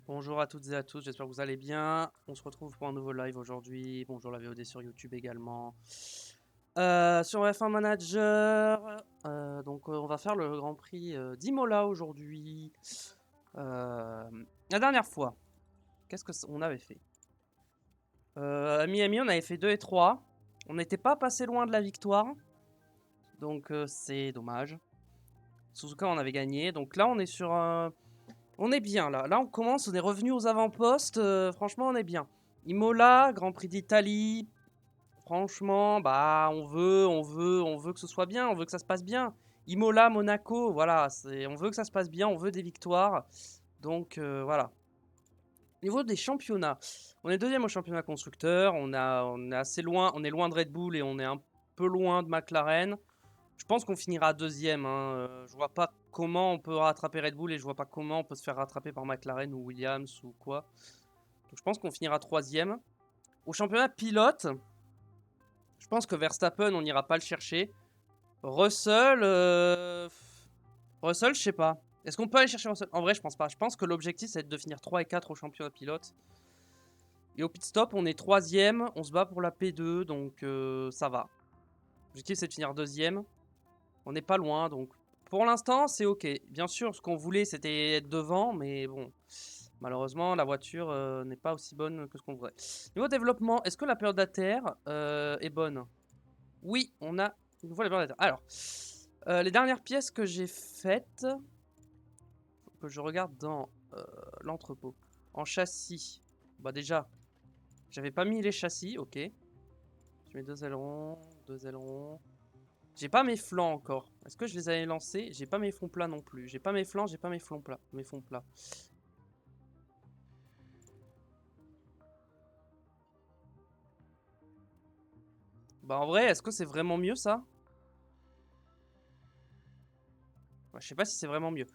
Bonjour à toutes et à tous, j'espère que vous allez bien. On se retrouve pour un nouveau live aujourd'hui. Bonjour la VOD sur YouTube également. Sur F1 Manager, on va faire le Grand Prix d'Imola aujourd'hui. La dernière fois, qu'est-ce qu'on avait fait à Miami, on avait fait 2 et 3. On n'était pas passé loin de la victoire, donc c'est dommage. Suzuka, on avait gagné, donc là on est sur un... On est bien là. Là on commence, on est revenu aux avant-postes. Franchement on est bien. Imola, Grand Prix d'Italie. Franchement, bah on veut que ce soit bien, on veut que ça se passe bien. Imola, Monaco, voilà, on veut que ça se passe bien, on veut des victoires. Donc voilà. Au niveau des championnats, on est deuxième au championnat constructeur. On est assez loin, on est loin de Red Bull et on est un peu loin de McLaren. Je pense qu'on finira deuxième, hein. Je vois pas comment on peut rattraper Red Bull et je vois pas comment on peut se faire rattraper par McLaren ou Williams ou quoi. Donc je pense qu'on finira troisième. Au championnat pilote, je pense que Verstappen, on n'ira pas le chercher. Russell, Russell, je sais pas. Est-ce qu'on peut aller chercher Russell? En vrai, je pense pas. Je pense que l'objectif, c'est de finir 3 et 4 au championnat pilote. Et au pit stop, on est troisième. On se bat pour la P2, donc ça va. L'objectif, c'est de finir deuxième. On n'est pas loin, donc pour l'instant, c'est ok. Bien sûr, ce qu'on voulait, c'était être devant, mais bon, malheureusement, la voiture n'est pas aussi bonne que ce qu'on voudrait. Niveau développement, est-ce que la période d'ATR est bonne? Oui, on a une fois la période d'ATR. Alors, les dernières pièces que j'ai faites, faut que je regarde dans l'entrepôt. En châssis, bah déjà, j'avais pas mis les châssis, ok. Je mets deux ailerons, deux ailerons. J'ai pas mes flancs encore. Est-ce que je les avais lancés? J'ai pas mes fonds plats non plus. J'ai pas mes flancs, j'ai pas mes fonds plats. Mes fonds plats. Bah en vrai, est-ce que c'est vraiment mieux ça? Ouais, je sais pas si c'est vraiment mieux.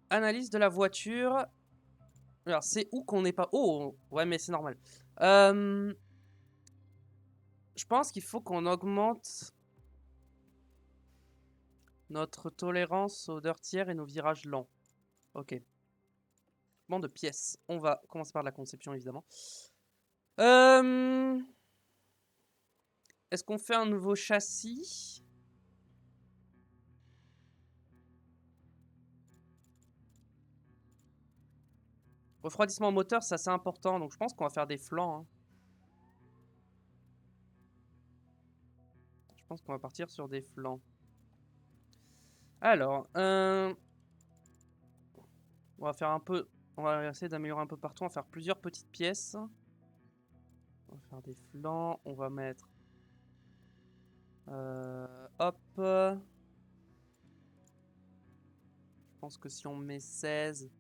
Analyse de la voiture. Alors c'est où qu'on n'est pas... Oh, ouais mais c'est normal. Je pense qu'il faut qu'on augmente notre tolérance aux dirtières et nos virages lents. Ok. Bon de pièces. On va commencer par la conception évidemment. Est-ce qu'on fait un nouveau châssis? Refroidissement moteur, c'est assez important, donc je pense qu'on va faire des flancs. Hein. Je pense qu'on va partir sur des flancs. Alors, on va faire un peu... On va essayer d'améliorer un peu partout. On va faire plusieurs petites pièces. On va faire des flancs. On va mettre... hop. Je pense que si on met 16...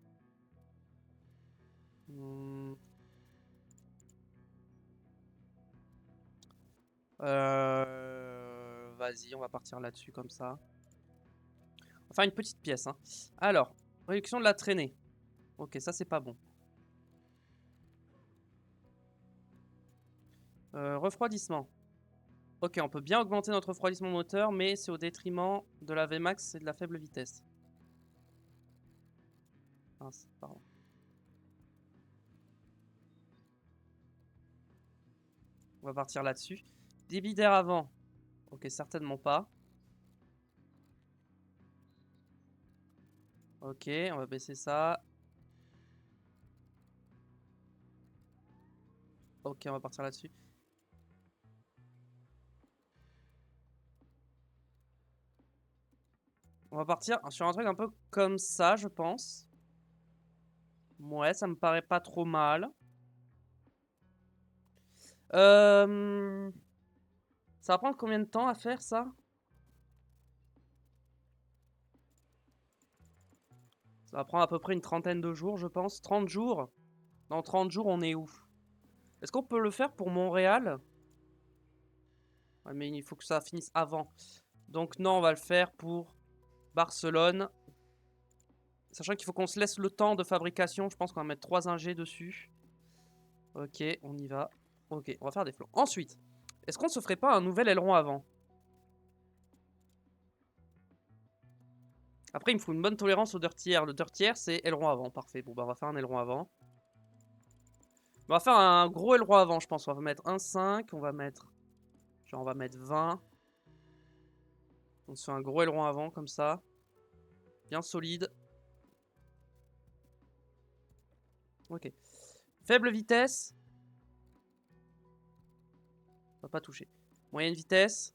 Vas-y, on va partir là-dessus comme ça. On va faire une petite pièce. Hein. Alors, réduction de la traînée. Ok, ça c'est pas bon. Refroidissement. Ok, on peut bien augmenter notre refroidissement moteur, mais c'est au détriment de la Vmax et de la faible vitesse. Mince, pardon. On va partir là-dessus. Débit d'air avant. Ok, certainement pas. Ok, on va baisser ça. Ok, on va partir là-dessus. On va partir sur un truc un peu comme ça, je pense. Ouais, ça me paraît pas trop mal. Ça va prendre combien de temps à faire ça? Ça va prendre à peu près une trentaine de jours, je pense. 30 jours? Dans 30 jours, on est où? Est-ce qu'on peut le faire pour Montréal? Ouais, mais il faut que ça finisse avant. Donc non, on va le faire pour Barcelone. Sachant qu'il faut qu'on se laisse le temps de fabrication. Je pense qu'on va mettre 3 ingés dessus. Ok, on y va. Ok, on va faire des flots. Ensuite, est-ce qu'on se ferait pas un nouvel aileron avant? Après, il me faut une bonne tolérance au dirtière. Le dirtière, c'est aileron avant. Parfait. Bon, bah, on va faire un aileron avant. On va faire un gros aileron avant, je pense. On va mettre 1,5. On va mettre... Genre, on va mettre 20. On se fait un gros aileron avant, comme ça. Bien solide. Ok. Faible vitesse. On va pas toucher. Moyenne vitesse.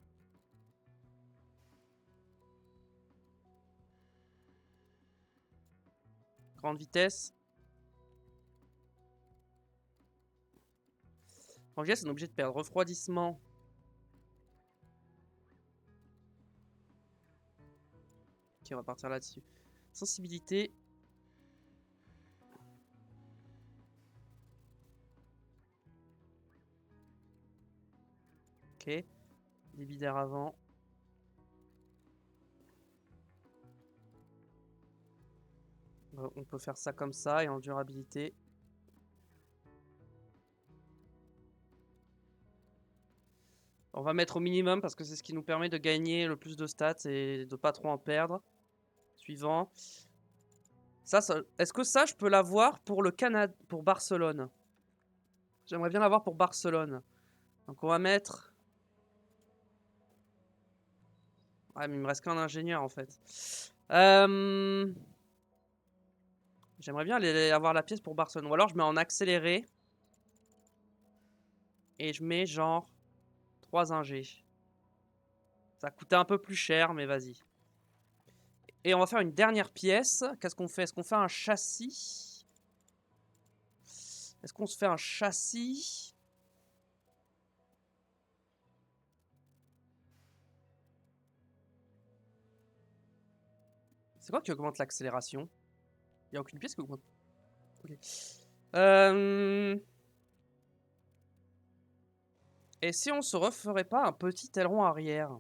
Grande vitesse. En vitesse, on est obligé de perdre. Refroidissement. Ok, on va partir là-dessus. Sensibilité. Ok. Débit d'air avant. On peut faire ça comme ça et en durabilité. On va mettre au minimum parce que c'est ce qui nous permet de gagner le plus de stats et de pas trop en perdre. Suivant. Ça est-ce que ça, je peux l'avoir pour le Canada, pour Barcelone? J'aimerais bien l'avoir pour Barcelone. Donc on va mettre... Ouais, mais il me reste qu'un ingénieur en fait. J'aimerais bien avoir la pièce pour Barcelone. Ou alors je mets en accéléré. Et je mets genre 3 ingés. Ça coûtait un peu plus cher, mais vas-y. Et on va faire une dernière pièce. Qu'est-ce qu'on fait? Est-ce qu'on fait un châssis? Est-ce qu'on se fait un châssis? C'est quoi qui augmente l'accélération? Il n'y a aucune pièce qui augmente. Ok. Et si on se referait pas un petit aileron arrière?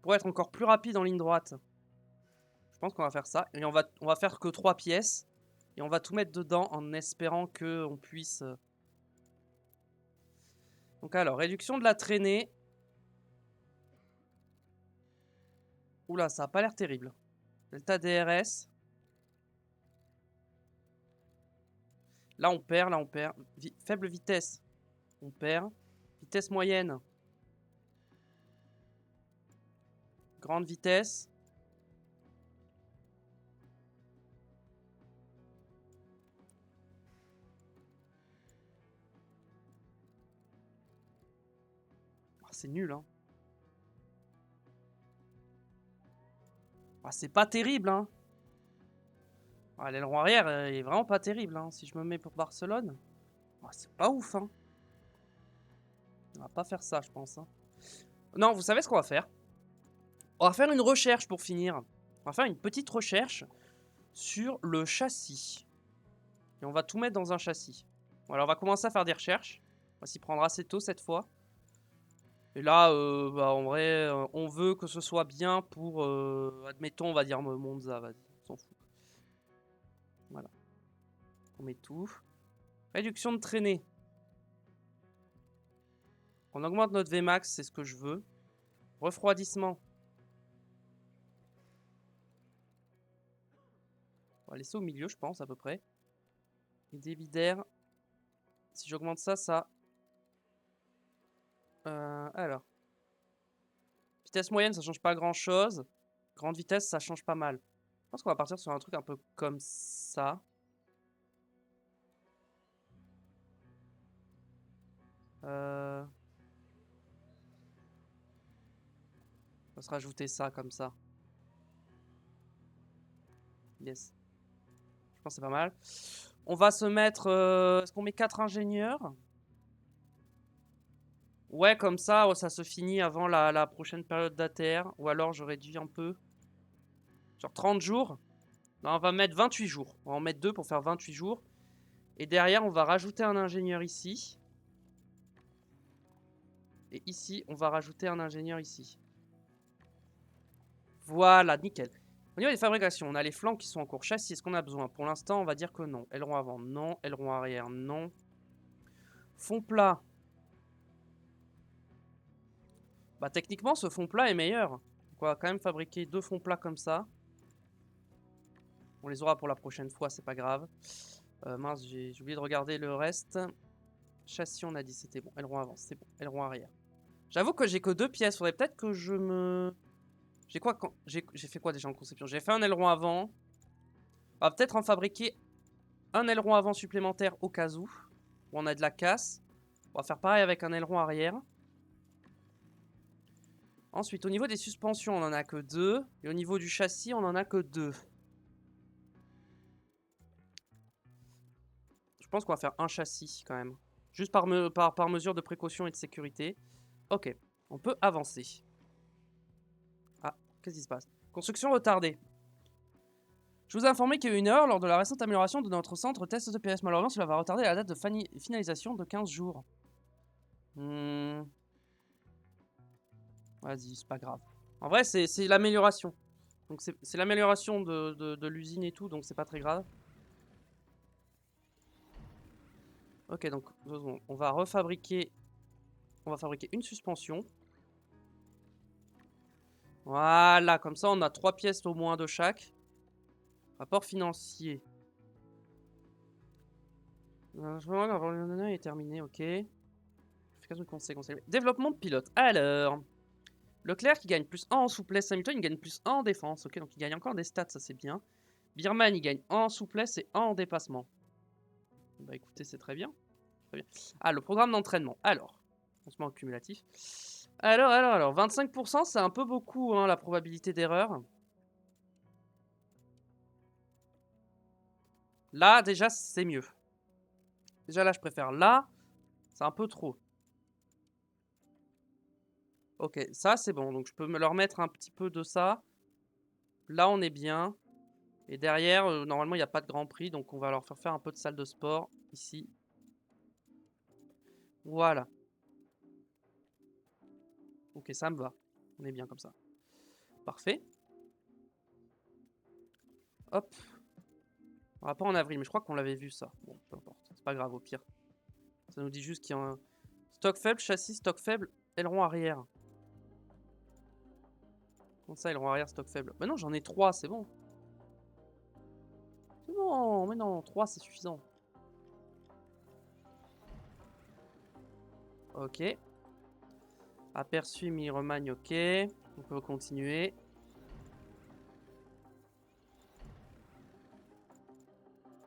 Pour être encore plus rapide en ligne droite. Je pense qu'on va faire ça. Et on va faire que 3 pièces. Et on va tout mettre dedans en espérant qu'on puisse... Donc alors, réduction de la traînée. Oula, ça a pas l'air terrible. Delta DRS. Là, on perd, là, on perd. Faible vitesse. On perd. Vitesse moyenne. Grande vitesse. Ah, c'est nul, hein. Ah, c'est pas terrible, hein. Ah, l'aileron arrière est vraiment pas terrible, hein. Si je me mets pour Barcelone, ah, c'est pas ouf, hein. On va pas faire ça, je pense, hein. Non, vous savez ce qu'on va faire? On va faire une recherche pour finir. On va faire une petite recherche sur le châssis. Et on va tout mettre dans un châssis. Voilà, on va commencer à faire des recherches. On va s'y prendre assez tôt cette fois. Et là, bah, en vrai, on veut que ce soit bien pour, admettons, on va dire Monza, vas-y, on s'en fout. Voilà. On met tout. Réduction de traînée. On augmente notre Vmax, c'est ce que je veux. Refroidissement. On va laisser au milieu, je pense, à peu près. Et débit d'air. Si j'augmente ça, ça... alors. Vitesse moyenne, ça change pas grand-chose. Grande vitesse, ça change pas mal. Je pense qu'on va partir sur un truc un peu comme ça. On va se rajouter ça comme ça. Yes. Je pense que c'est pas mal. On va se mettre... Est-ce qu'on met 4 ingénieurs? Ouais, comme ça, ça se finit avant la prochaine période d'ATR. Ou alors je réduis un peu. Genre 30 jours. Non, on va mettre 28 jours. On va en mettre 2 pour faire 28 jours. Et derrière, on va rajouter un ingénieur ici. Et ici, on va rajouter un ingénieur ici. Voilà, nickel. Au niveau des fabrications, on a les flancs qui sont en cours. Châssis, est-ce qu'on a besoin? Pour l'instant, on va dire que non. Aileron avant, non. Aileron arrière, non. Fond plat. Bah techniquement, ce fond plat est meilleur. Donc on va quand même fabriquer 2 fonds plats comme ça. On les aura pour la prochaine fois, c'est pas grave. Mince, j'ai oublié de regarder le reste. Châssis, on a dit c'était bon. Aileron avant, c'est bon. Aileron arrière. J'avoue que j'ai que 2 pièces. Faudrait peut-être que je me... J'ai quoi quand... J'ai fait quoi déjà en conception? J'ai fait un aileron avant. On va peut-être en fabriquer un aileron avant supplémentaire au cas où. On a de la casse. On va faire pareil avec un aileron arrière. Ensuite, au niveau des suspensions, on en a que 2. Et au niveau du châssis, on en a que 2. Je pense qu'on va faire un châssis quand même. Juste par mesure de précaution et de sécurité. Ok, on peut avancer. Ah, qu'est-ce qui se passe? Construction retardée. Je vous ai informé qu'il y a eu une erreur lors de la récente amélioration de notre centre test de PS. Malheureusement, cela va retarder la date de finalisation de 15 jours. Vas-y, c'est pas grave. En vrai, c'est l'amélioration. Donc c'est l'amélioration de l'usine et tout, donc c'est pas très grave. Ok, donc on va refabriquer... On va fabriquer une suspension. Voilà, comme ça on a 3 pièces au moins de chaque. Rapport financier. Le est terminé, ok. Développement de pilote. Alors, Leclerc qui gagne plus 1 en souplesse. Hamilton il gagne plus 1 en défense. Ok, donc il gagne encore des stats, ça c'est bien. Birman il gagne 1 en souplesse et 1 en dépassement. Bah écoutez, c'est très bien. Très bien. Ah, le programme d'entraînement. Alors, lancement cumulatif. Alors, 25%, c'est un peu beaucoup, hein, la probabilité d'erreur. Là, déjà, c'est mieux. Déjà, là, je préfère là. C'est un peu trop. Ok, ça, c'est bon. Donc, je peux me leur mettre un petit peu de ça. Là, on est bien. Et derrière, normalement, il n'y a pas de grand prix. Donc, on va leur faire un peu de salle de sport ici. Voilà. Ok, ça me va. On est bien comme ça. Parfait. Hop. On va pas en avril, mais je crois qu'on l'avait vu ça. Bon, peu importe. C'est pas grave, au pire. Ça nous dit juste qu'il y a un stock faible, châssis, stock faible, aileron arrière. Comment ça, aileron arrière, stock faible? Bah non, j'en ai 3, c'est bon. C'est bon, mais non, 3 c'est suffisant. Ok. Aperçu, mi-remagne, ok. On peut continuer.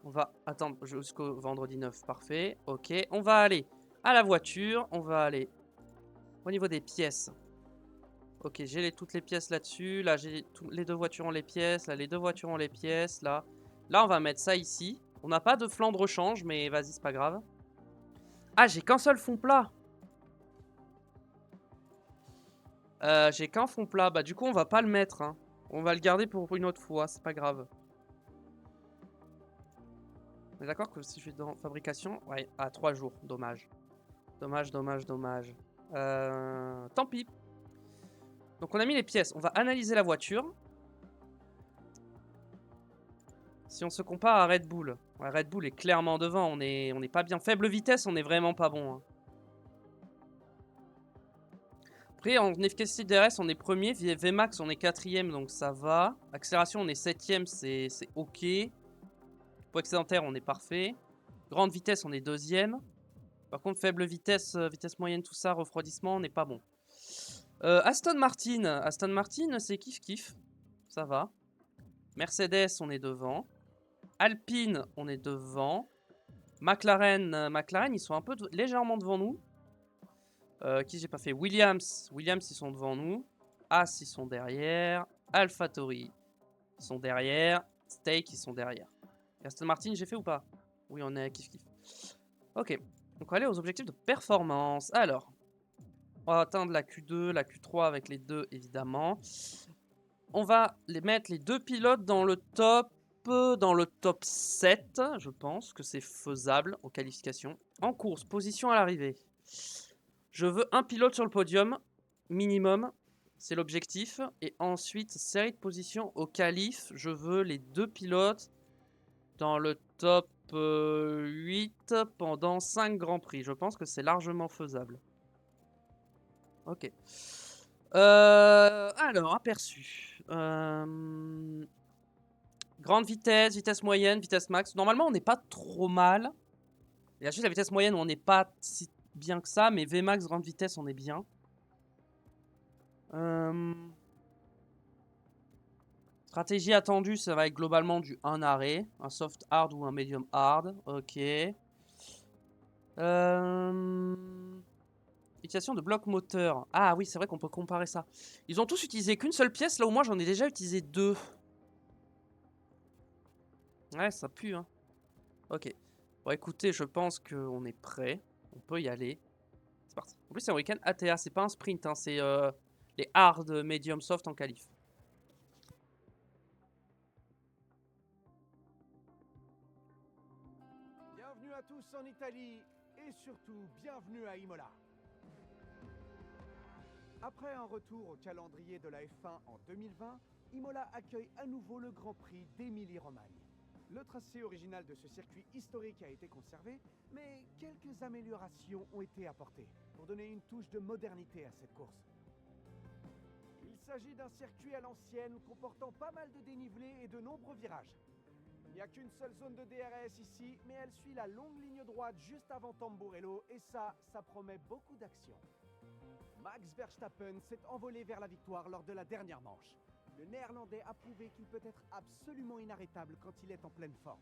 On va attendre jusqu'au vendredi 9, parfait. Ok, on va aller à la voiture. On va aller au niveau des pièces. Ok, j'ai toutes les pièces là-dessus. Là, j'ai les 2 voitures ont les pièces. Là, les 2 voitures ont les pièces. Là, on va mettre ça ici. On n'a pas de flanc de rechange, mais vas-y, c'est pas grave. Ah, j'ai qu'un seul fond plat. J'ai qu'un fond plat. Bah, du coup, on va pas le mettre, hein. On va le garder pour une autre fois, c'est pas grave. On est d'accord que si je suis dans fabrication... Ouais, à 3 jours. Dommage. Dommage. Tant pis. Donc, on a mis les pièces. On va analyser la voiture. Si on se compare à Red Bull. Ouais, Red Bull est clairement devant. On est pas bien. Faible vitesse, on est vraiment pas bon, hein. Après, en efficacité DRS, on est premier. VMAX, on est 4ème, donc ça va. Accélération, on est 7ème, c'est ok. Pour excédentaire, on est parfait. Grande vitesse, on est 2ème. Par contre, faible vitesse, vitesse moyenne, tout ça, refroidissement, on n'est pas bon. Aston Martin, c'est kiff-kiff. Ça va. Mercedes, on est devant. Alpine, on est devant. McLaren, ils sont un peu légèrement devant nous. Qui j'ai pas fait? Williams, ils sont devant nous. As, ils sont derrière. AlphaTauri, ils sont derrière. Stake, ils sont derrière. Et Aston Martin, j'ai fait ou pas? Oui, on est à kiff-kiff. Ok. Donc, on va aller aux objectifs de performance. Alors, on va atteindre la Q2, la Q3 avec les 2, évidemment. On va mettre les 2 pilotes dans le top 7. Je pense que c'est faisable en qualification. En course, position à l'arrivée. Je veux un pilote sur le podium, minimum. C'est l'objectif. Et ensuite, série de positions au qualif. Je veux les 2 pilotes dans le top 8 pendant 5 Grands Prix. Je pense que c'est largement faisable. Ok. Alors, aperçu. Grande vitesse, vitesse moyenne, vitesse max. Normalement, on n'est pas trop mal. Il y a juste la vitesse moyenne où on n'est pas si bien que ça, mais Vmax, grande vitesse, on est bien. Stratégie attendue, ça va être globalement du 1 arrêt. Un soft hard ou un medium hard. Ok. Utilisation de bloc moteur. Ah oui, c'est vrai qu'on peut comparer ça. Ils ont tous utilisé qu'une seule pièce, là où moi j'en ai déjà utilisé 2. Ouais, ça pue, hein. Ok. Bon, écoutez, je pense qu'on est prêt. On peut y aller. C'est parti. En plus, c'est un week-end ATA. C'est pas un sprint, hein. C'est les hard, medium, soft en qualif. Bienvenue à tous en Italie et surtout bienvenue à Imola. Après un retour au calendrier de la F1 en 2020, Imola accueille à nouveau le Grand Prix d'Émilie-Romagne. Le tracé original de ce circuit historique a été conservé, mais quelques améliorations ont été apportées pour donner une touche de modernité à cette course. Il s'agit d'un circuit à l'ancienne comportant pas mal de dénivelés et de nombreux virages. Il n'y a qu'une seule zone de DRS ici, mais elle suit la longue ligne droite juste avant Tamburello et ça promet beaucoup d'action. Max Verstappen s'est envolé vers la victoire lors de la dernière manche. Le Néerlandais a prouvé qu'il peut être absolument inarrêtable quand il est en pleine forme.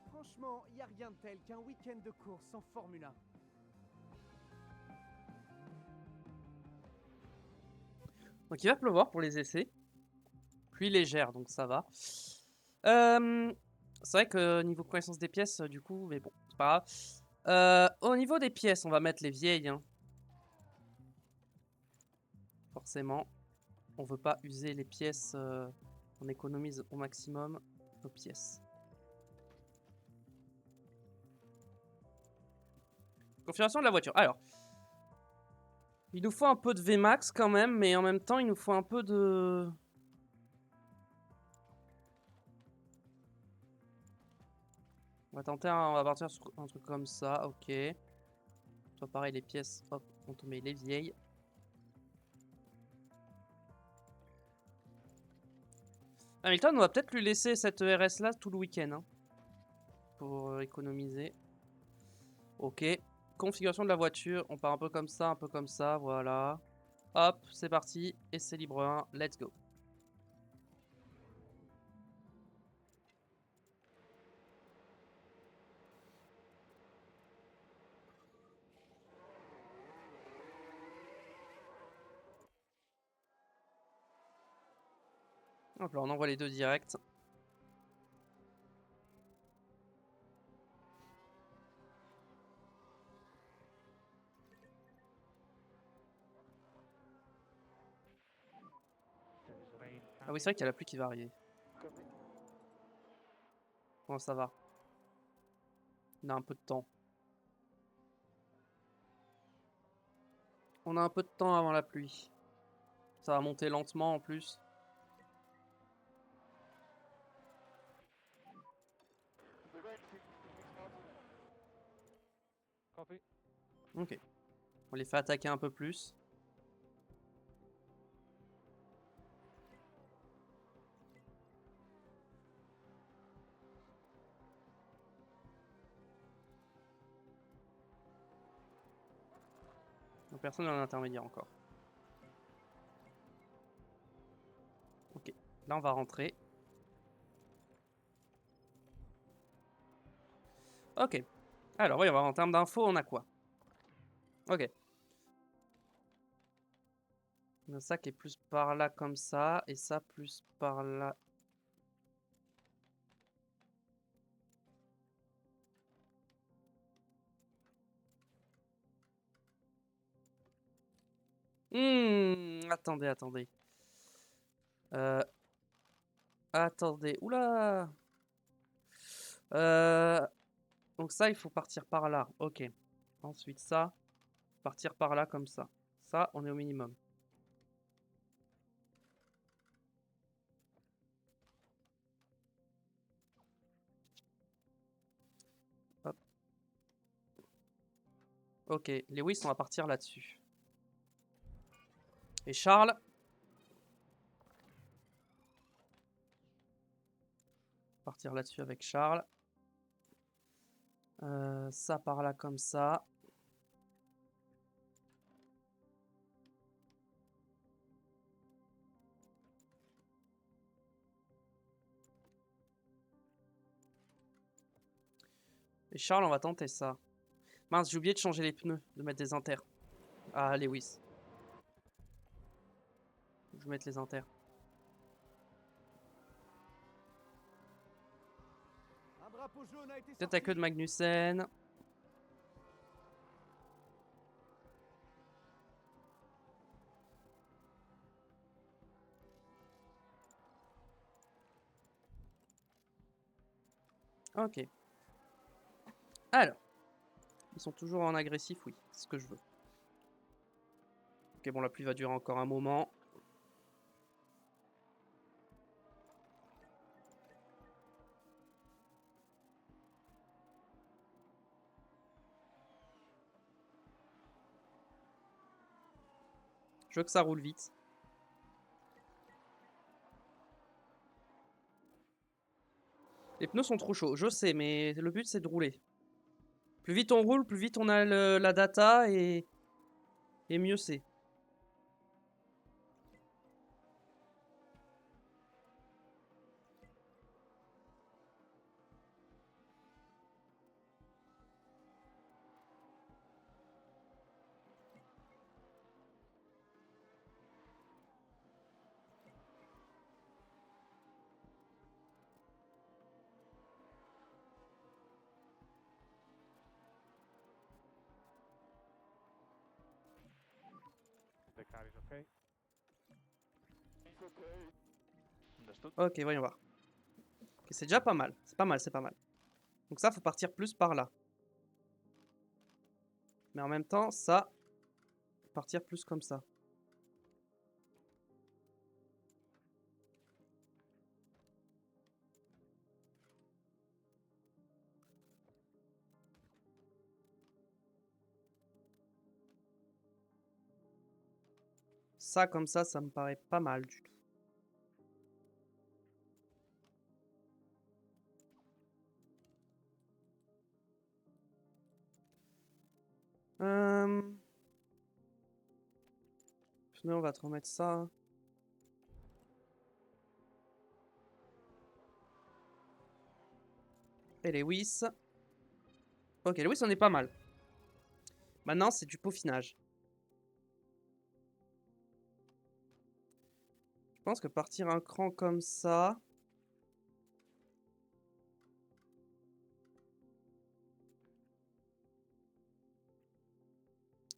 Franchement, il n'y a rien de tel qu'un week-end de course en Formule 1. Donc il va pleuvoir pour les essais. Pluie légère, donc ça va. C'est vrai que niveau connaissance des pièces, du coup, mais bon, c'est pas grave. Au niveau des pièces, on va mettre les vieilles. Hein. Forcément. On veut pas user les pièces. On économise au maximum nos pièces. Configuration de la voiture. Alors. Il nous faut un peu de Vmax quand même, mais en même temps, il nous faut un peu de... On va tenter, on va partir sur un truc comme ça, ok. Soit pareil, les pièces, hop, on te met les vieilles. Hamilton, on va peut-être lui laisser cette ERS là tout le week-end. Hein, pour économiser. Ok. Configuration de la voiture, on part un peu comme ça, voilà. Hop, c'est parti. Essai libre 1, let's go. Hop là, on envoie les deux directs. Ah oui, c'est vrai qu'il y a la pluie qui va arriver. Bon, ça va. On a un peu de temps. On a un peu de temps avant la pluie. Ça va monter lentement en plus. Ok. On les fait attaquer un peu plus. Donc, personne en intermédiaire encore. Ok. Là, on va rentrer. Ok. Alors, oui, en termes d'infos, on a quoi? Ok. On a ça qui est plus par là comme ça. Et ça plus par là. Attendez, attendez. Attendez. Oula. Donc ça, il faut partir par là. Ok. Ensuite, ça. Partir par là comme ça. Ça, on est au minimum. Hop. Ok. Lewis, on va partir là-dessus. Et Charles. Partir là-dessus avec Charles. Ça par là comme ça. Et Charles, on va tenter ça. Mince, j'ai oublié de changer les pneus, de mettre des inters. Ah, Lewis. Je vais mettre les inters. Un drapeau jaune a été Peut-être la sorti. queue de Magnussen. Ok. Alors. Ils sont toujours en agressif, oui. C'est ce que je veux. Ok, bon, la pluie va durer encore un moment. Je veux que ça roule vite. Les pneus sont trop chauds, je sais, mais le but c'est de rouler. Plus vite on roule, plus vite on a la data et mieux c'est. The car is okay. It's okay. Understood. Ok, voyons voir. Ok, c'est déjà pas mal. C'est pas mal, c'est pas mal. Donc ça, faut partir plus par là. Mais en même temps, ça, faut partir plus comme ça. Ça, comme ça me paraît pas mal du tout. Pneu, on va te remettre ça. Et Lewis. Ok, Lewis, on est pas mal. Maintenant, c'est du peaufinage. Je pense que partir un cran comme ça...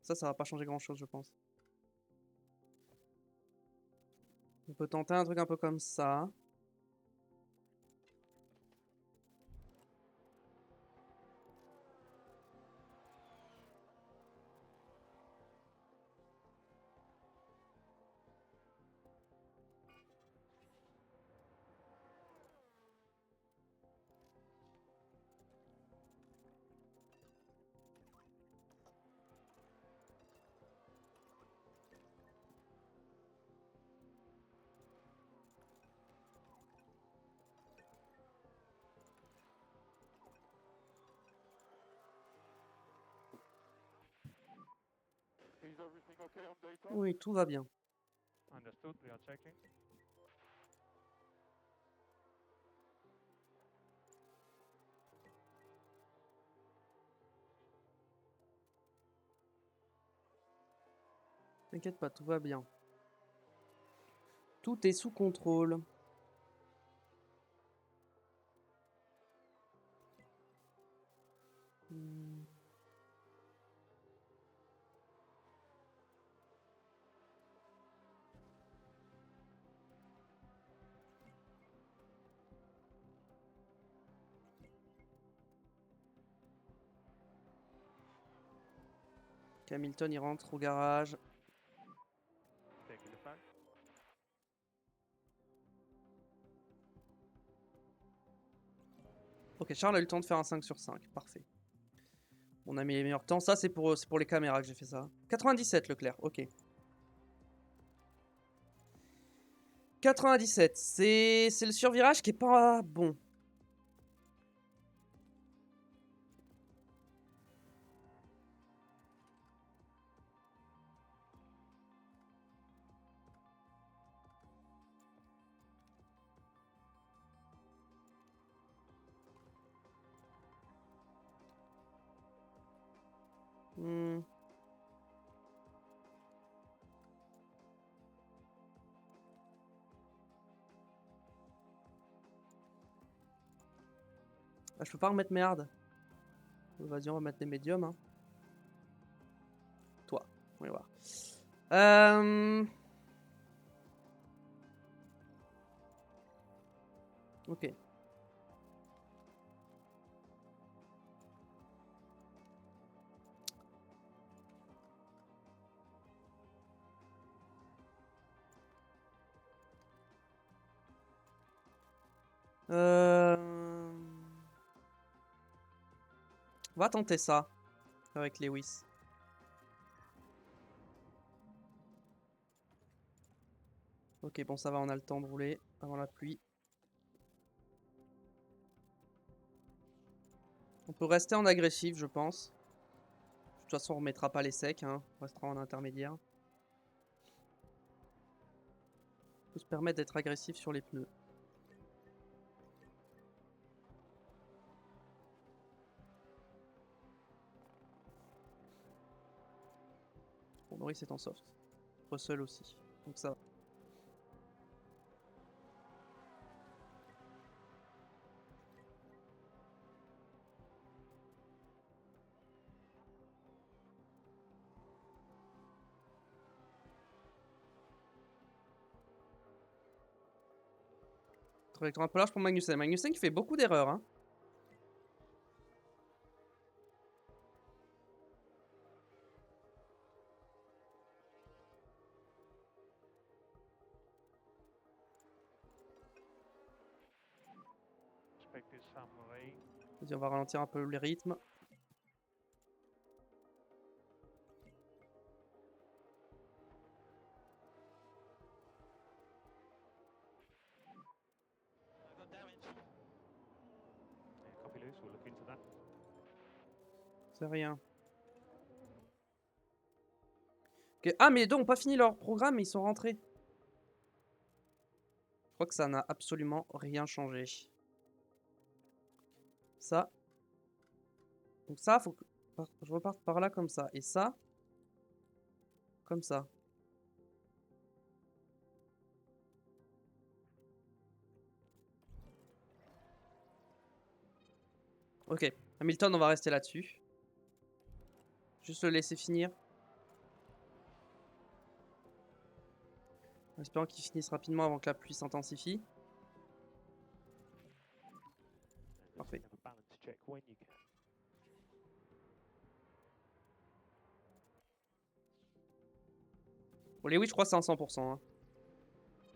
Ça va pas changer grand-chose, je pense. On peut tenter un truc un peu comme ça. Is everything okay on data? Oui, tout va bien. Understood. We are checking. T'inquiète pas, tout va bien. Tout est sous contrôle. Hmm. Hamilton, il rentre au garage. Taking the fan. Ok, Charles a eu le temps de faire un 5 sur 5. Parfait. On a mis les meilleurs temps. Ça, c'est pour les caméras que j'ai fait ça. 97, Leclerc. Ok. 97. C'est le survirage qui est pas bon. Hmm. Ah, je peux pas remettre mes hard. Vas-y, on va mettre des médiums. Hein. Toi, on va voir. Ok. On va tenter ça avec Lewis. Ok, bon, ça va, on a le temps de rouler avant la pluie. On peut rester en agressif, je pense. De toute façon, on remettra pas les secs, hein. On restera en intermédiaire. On peut se permettre d'être agressif sur les pneus. Bon, Norris est en soft. Russell aussi. Donc ça va. Trajectoire un peu large pour Magnussen. Magnussen qui fait beaucoup d'erreurs, hein. Expected some rain. Vas-y, on va ralentir un peu les rythmes. Yeah, copy Lewis, we'll look into that. C'est rien. Ok. Ah, mais les deux ont pas fini leur programme et ils sont rentrés. Je crois que ça n'a absolument rien changé. Ça. Donc ça, faut que je reparte par là comme ça. Et ça, comme ça. Ok. Hamilton, on va rester là-dessus. Juste le laisser finir. En espérant qu'il finisse rapidement avant que la pluie s'intensifie. Parfait. Have a balance check when you can. Bon, Lewis, je crois que c'est en 100%. Hein.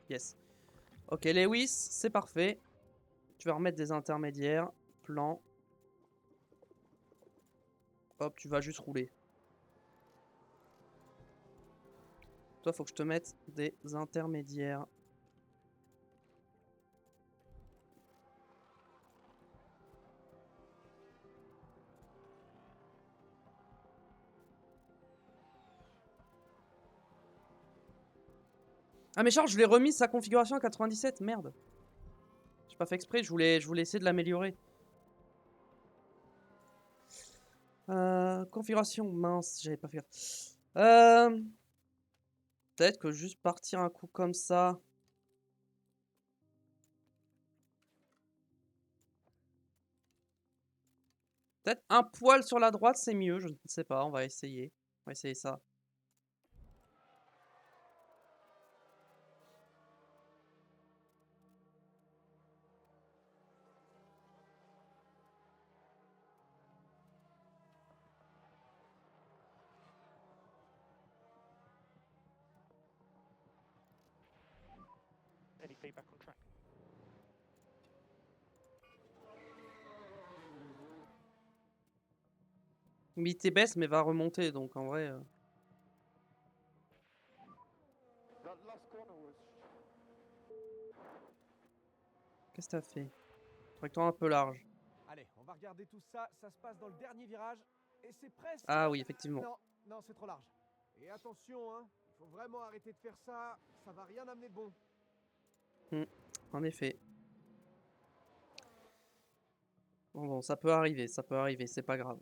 Yes. Ok, Lewis, c'est parfait. Tu vas remettre des intermédiaires. Plan. Hop, tu vas juste rouler. Toi, faut que je te mette des intermédiaires. Ah mais Charles, je l'ai remis sa configuration à 97, merde. J'ai pas fait exprès, je voulais essayer de l'améliorer. Configuration, mince, j'avais pas fait. Peut-être que juste partir un coup comme ça. Peut-être un poil sur la droite, c'est mieux, je ne sais pas, on va essayer. On va essayer ça. Any feedback on track? Humidité baisse, mais va remonter, donc en vrai... That last corner was Qu'est-ce que t'as fait? Trajectoire un peu large. Allez, on va regarder tout ça. Ça se passe dans le dernier virage. Et c'est presque... Ah oui, effectivement. Non, non, c'est trop large. Et attention, hein. Il faut vraiment arrêter de faire ça. Ça va rien amener de bon. En effet. Bon, ça peut arriver, c'est pas grave.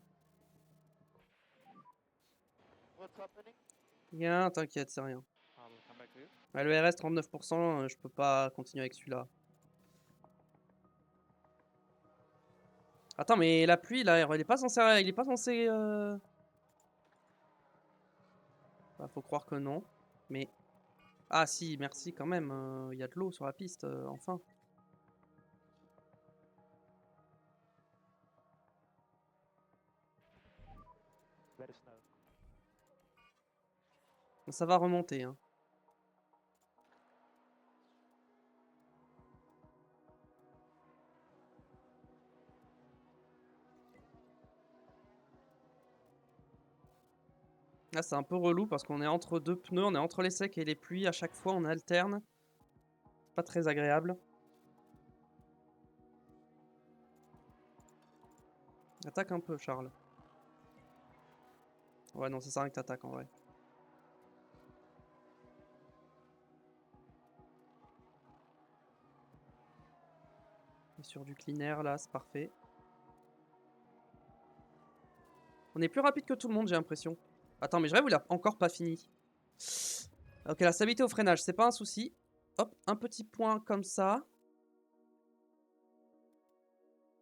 What's happening? Rien, t'inquiète, c'est rien. I'll come back to you. Ouais, le RS 39%, je peux pas continuer avec celui-là. Attends, mais la pluie là, il est pas censé. Bah, faut croire que non. Mais. Ah si, merci quand même. Il y a de l'eau sur la piste, enfin. Let us know. Ça va remonter, hein. Là, c'est un peu relou parce qu'on est entre deux pneus, on est entre les secs et les pluies. À chaque fois, on alterne. Pas très agréable. Attaque un peu, Charles. Ouais, non, c'est ça que t'attaques en vrai. Et sur du clean air, là, c'est parfait. On est plus rapide que tout le monde, j'ai l'impression. Attends, mais je rêve, il a encore pas fini. Ok, la stabilité au freinage, c'est pas un souci. Hop, un petit point comme ça.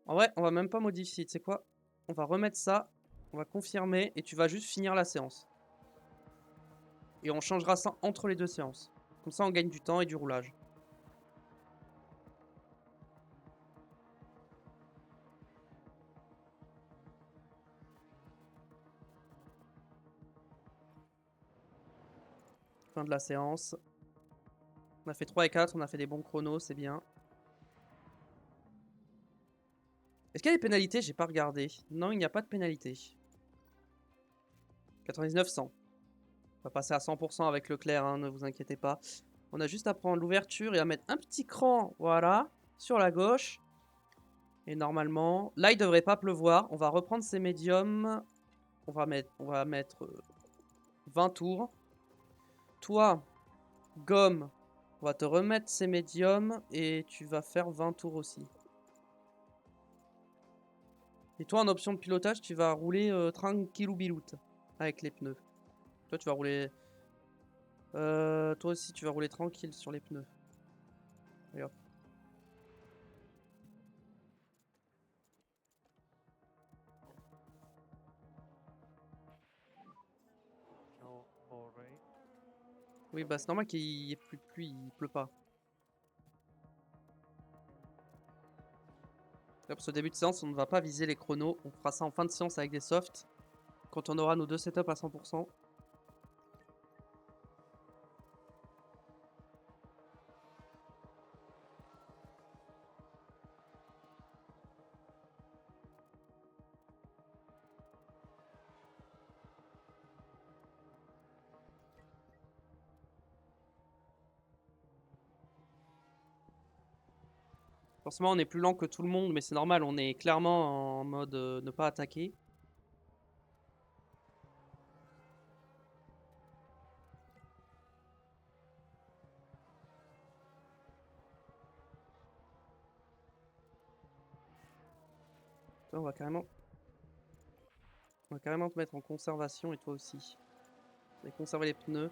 En vrai, on va même pas modifier, tu sais quoi? On va remettre ça, on va confirmer, et tu vas juste finir la séance. Et on changera ça entre les deux séances. Comme ça, on gagne du temps et du roulage. Fin de la séance. On a fait 3 et 4, on a fait des bons chronos, c'est bien. Est-ce qu'il y a des pénalités? J'ai pas regardé. Non, il n'y a pas de pénalité. 99-100. On va passer à 100% avec Leclerc, hein, ne vous inquiétez pas. On a juste à prendre l'ouverture et à mettre un petit cran, voilà, sur la gauche. Et normalement, là, il devrait pas pleuvoir. On va reprendre ces médiums. On va mettre 20 tours. Toi, gomme, on va te remettre ces médiums et tu vas faire 20 tours aussi. Et toi, en option de pilotage, tu vas rouler tranquillou bilout avec les pneus. Toi, tu vas rouler... toi aussi, tu vas rouler tranquille sur les pneus. Allez, hop. No more rain. Oui, bah c'est normal qu'il y ait plus de pluie, il pleut pas. Là, pour ce début de séance, on ne va pas viser les chronos. On fera ça en fin de séance avec des softs. Quand on aura nos deux setups à 100%. Forcément, on est plus lent que tout le monde, mais c'est normal. On est clairement en mode ne pas attaquer. Toi, on va carrément te mettre en conservation et toi aussi. On va conserver les pneus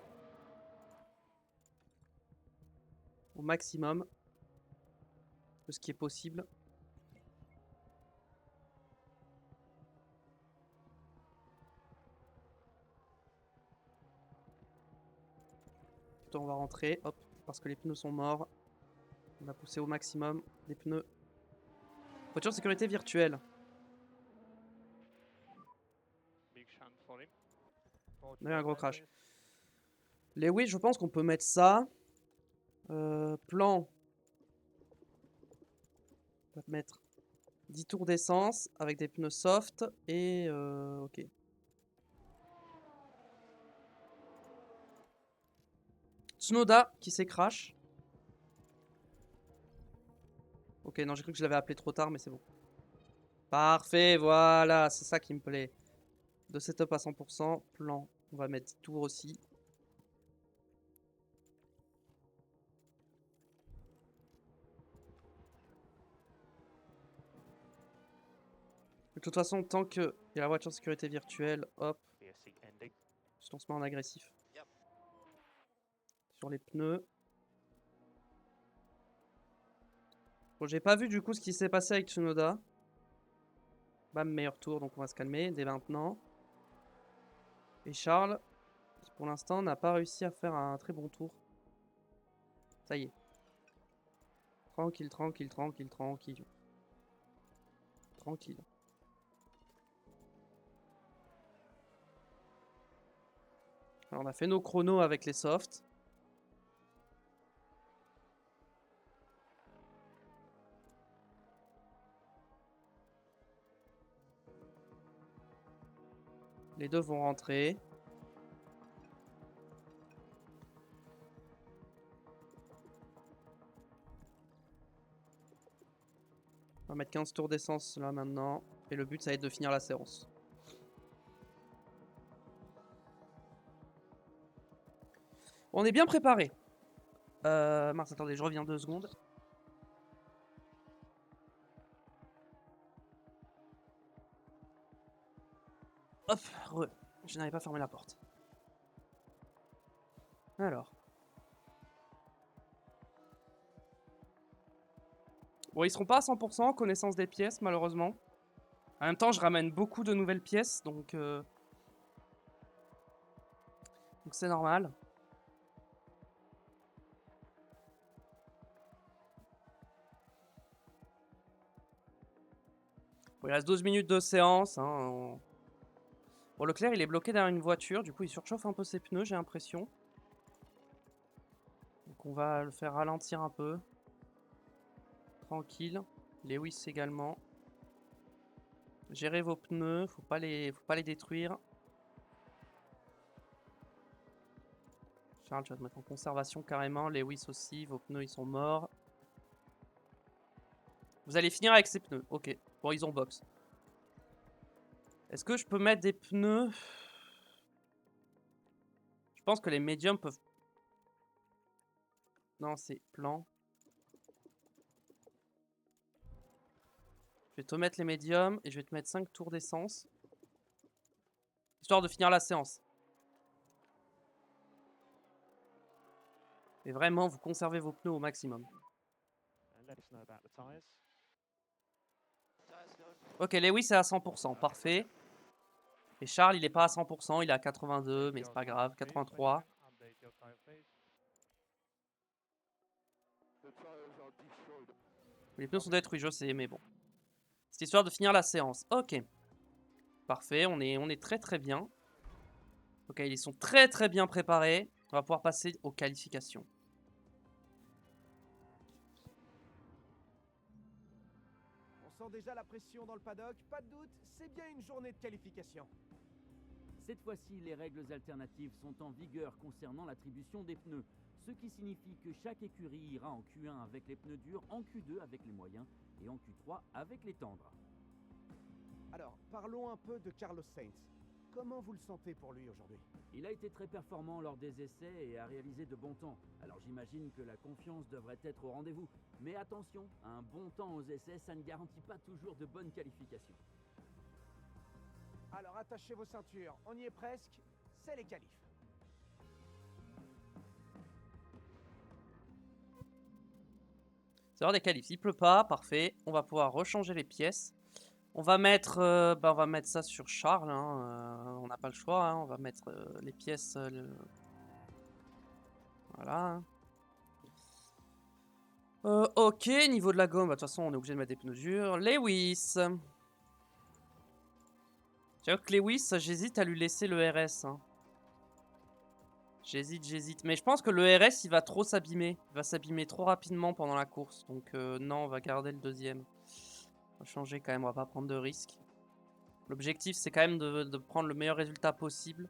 au maximum de ce qui est possible. Toi, on va rentrer, hop, parce que les pneus sont morts. On a poussé au maximum les pneus. Voiture de sécurité virtuelle. Big chance for him. On a eu un gros crash. Lewis. Lewis, je pense qu'on peut mettre ça. Plan. On va mettre 10 tours d'essence avec des pneus soft et ok. Tsunoda qui s'est crash. Ok, Ok, non, j'ai cru que je l'avais appelé trop tard, mais c'est bon. Parfait, voilà, c'est ça qui me plaît. De setup à 100%, plan. On va mettre tour aussi. De toute façon, tant qu'il y a la voiture de sécurité virtuelle, hop, BSC ending. on se met en agressif. Sur les pneus. Bon, j'ai pas vu du coup ce qui s'est passé avec Tsunoda. Bam, meilleur tour, donc on va se calmer dès maintenant. Et Charles, qui pour l'instant n'a pas réussi à faire un très bon tour. Ça y est. Tranquille, tranquille, tranquille, tranquille. Tranquille. Alors on a fait nos chronos avec les softs. Les deux vont rentrer. On va mettre 15 tours d'essence là maintenant. Et le but ça va être de finir la séance. On est bien préparé. Mince, attendez, je reviens 2 secondes. Hop, je n'avais pas fermé la porte. Alors. Bon, ils seront pas à 100% connaissance des pièces, malheureusement. En même temps, je ramène beaucoup de nouvelles pièces, donc c'est normal. Bon, il reste 12 minutes de séance. Hein. Bon, Leclerc, il est bloqué derrière une voiture. Du coup, il surchauffe un peu ses pneus, j'ai l'impression. Donc, on va le faire ralentir un peu. Tranquille. Lewis également. Gérez vos pneus. Faut pas les détruire. Charles, tu vas te mettre en conservation carrément. Lewis aussi. Vos pneus, ils sont morts. Vous allez finir avec ces pneus. Ok. Bon, ils ont box. Est-ce que je peux mettre des pneus? Je pense que les médiums peuvent... Non, c'est plan. Je vais te mettre les médiums et je vais te mettre 5 tours d'essence. Histoire de finir la séance. Et vraiment, vous conservez vos pneus au maximum. Let us know about the tyres. Ok, Lewis est à 100%, parfait. Et Charles, il est pas à 100%, il est à 82, mais c'est pas grave, 83. Update your tyre, please. Les pneus sont détruits, je sais, mais bon. C'est histoire de finir la séance. Ok. Parfait, on est très très bien. Ok, ils sont très très bien préparés. On va pouvoir passer aux qualifications. On sent déjà la pression dans le paddock, pas de doute, c'est bien une journée de qualification. Cette fois-ci, les règles alternatives sont en vigueur concernant l'attribution des pneus, ce qui signifie que chaque écurie ira en Q1 avec les pneus durs, en Q2 avec les moyens et en Q3 avec les tendres. Alors, parlons un peu de Carlos Sainz. Comment vous le sentez pour lui aujourd'hui? Il a été très performant lors des essais et a réalisé de bons temps, alors j'imagine que la confiance devrait être au rendez-vous. Mais attention, un bon temps aux essais, ça ne garantit pas toujours de bonnes qualifications. Alors attachez vos ceintures, on y est presque, c'est les qualifs. C'est l'heure des qualifs, il pleut pas, parfait. On va pouvoir rechanger les pièces. On va mettre ça sur Charles, hein, on n'a pas le choix, hein, on va mettre les pièces... Voilà. Ok, niveau de la gomme, de toute façon on est obligé de mettre des pneus durs. Lewis. J'avoue que Lewis, j'hésite à lui laisser le RS. Hein. J'hésite. Mais je pense que le RS, il va trop s'abîmer. Il va s'abîmer trop rapidement pendant la course. Donc non, on va garder le deuxième. On va changer quand même, on va pas prendre de risques. L'objectif, c'est quand même de prendre le meilleur résultat possible.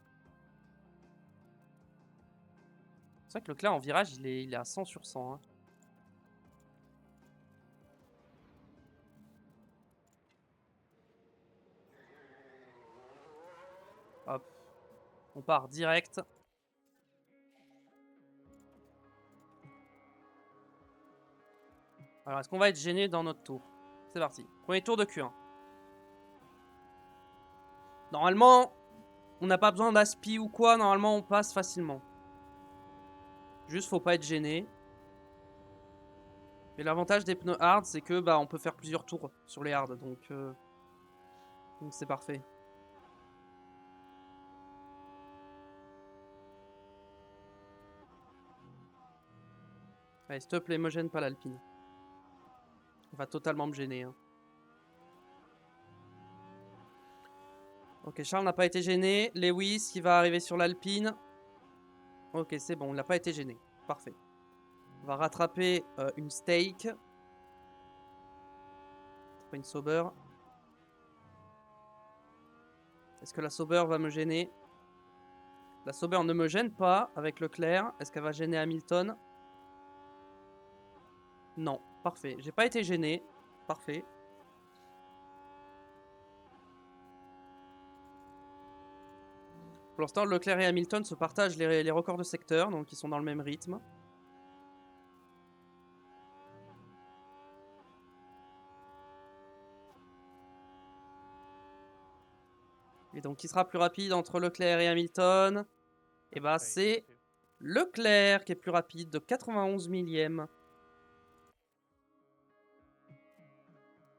C'est vrai que Leclerc en virage, il est à 100 sur 100. Hein. Hop. On part direct. Alors, est-ce qu'on va être gêné dans notre tour? C'est parti. Premier tour de Q1. Normalement, on n'a pas besoin d'aspi ou quoi. Normalement, on passe facilement. Juste, faut pas être gêné. Et l'avantage des pneus hard, c'est que bah on peut faire plusieurs tours sur les hard, donc c'est parfait. Allez, s'il te plaît, me gêne pas l'Alpine. On va totalement me gêner. Hein. Ok, Charles n'a pas été gêné. Lewis qui va arriver sur l'Alpine. Ok, c'est bon, il n'a pas été gêné. Parfait. On va rattraper une Stake. Une Sauber. Est-ce que la Sauber va me gêner? La Sauber ne me gêne pas avec Leclerc. Est-ce qu'elle va gêner Hamilton? Non, parfait. J'ai pas été gêné. Parfait. Pour l'instant, Leclerc et Hamilton se partagent les records de secteur, donc ils sont dans le même rythme. Et donc, qui sera plus rapide entre Leclerc et Hamilton? Et bah, c'est Leclerc qui est plus rapide de 91 millièmes.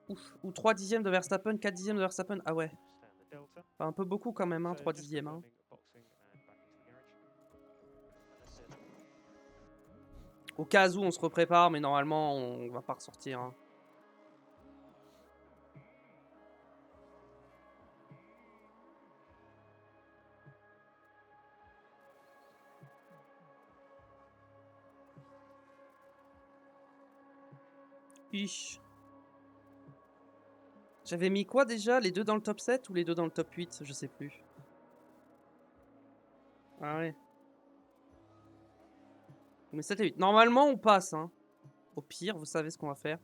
Ouf, ou 3 dixièmes de Verstappen, 4 dixièmes de Verstappen. Ah ouais. Enfin, un peu beaucoup quand même, hein, 3 dixièmes. Hein. Au cas où on se reprépare, mais normalement on va pas ressortir. Hein. Ich. J'avais mis quoi déjà? Les deux dans le top 7 ou les deux dans le top 8? Je sais plus. Ah ouais. Mais 7 et 8. Normalement on passe. Hein. Au pire, vous savez ce qu'on va faire.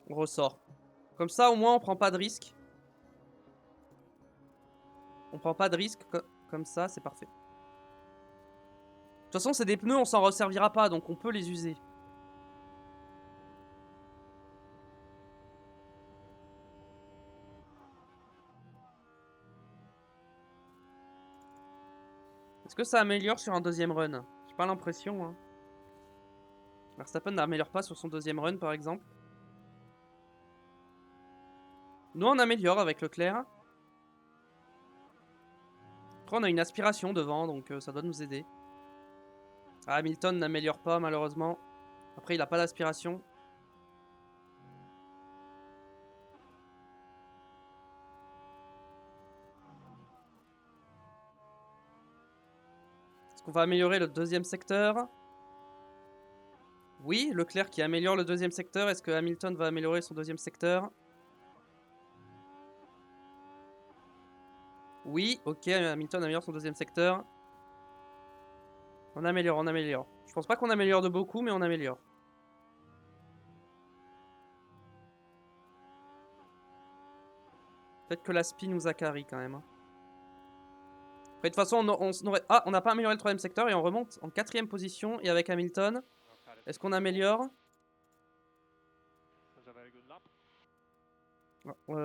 On ressort. Comme ça, au moins, on prend pas de risque. On prend pas de risque. Comme ça, c'est parfait. De toute façon, c'est des pneus, on s'en resservira pas, donc on peut les user. Est-ce que ça améliore sur un deuxième run? J'ai pas l'impression. Hein. Verstappen n'améliore pas sur son deuxième run, par exemple. Nous, on améliore avec Leclerc. Après, on a une aspiration devant, donc ça doit nous aider. Ah, Hamilton n'améliore pas, malheureusement. Après, il a pas d'aspiration. Est-ce qu'on va améliorer le deuxième secteur? Oui, Leclerc qui améliore le deuxième secteur. Est-ce que Hamilton va améliorer son deuxième secteur? Oui, ok, Hamilton améliore son deuxième secteur. On améliore, on améliore. Je pense pas qu'on améliore de beaucoup, mais on améliore. Peut-être que la spin nous a carry quand même. Hein. Après, de toute façon, on n'a pas amélioré le troisième secteur et on remonte en 4ème position. Et avec Hamilton, est-ce qu'on améliore?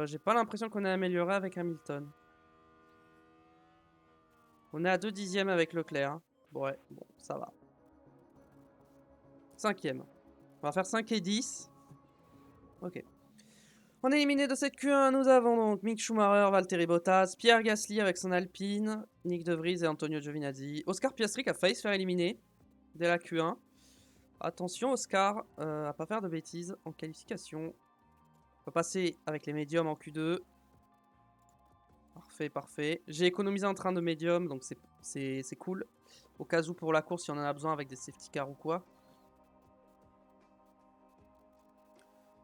J'ai pas l'impression qu'on ait amélioré avec Hamilton. On est à 2 dixièmes avec Leclerc. Hein. Ouais, bon, ça va. 5ème. On va faire 5 et 10. Ok. On est éliminé de cette Q1, nous avons donc Mick Schumacher, Valtteri Bottas, Pierre Gasly avec son Alpine, Nick De Vries et Antonio Giovinazzi. Oscar Piastri qui a failli se faire éliminer dès la Q1. Attention Oscar à pas faire de bêtises en qualification. On va passer avec les médiums en Q2. Parfait, parfait. J'ai économisé un train de médium, donc c'est cool. Au cas où pour la course, si on en a besoin avec des safety cars ou quoi.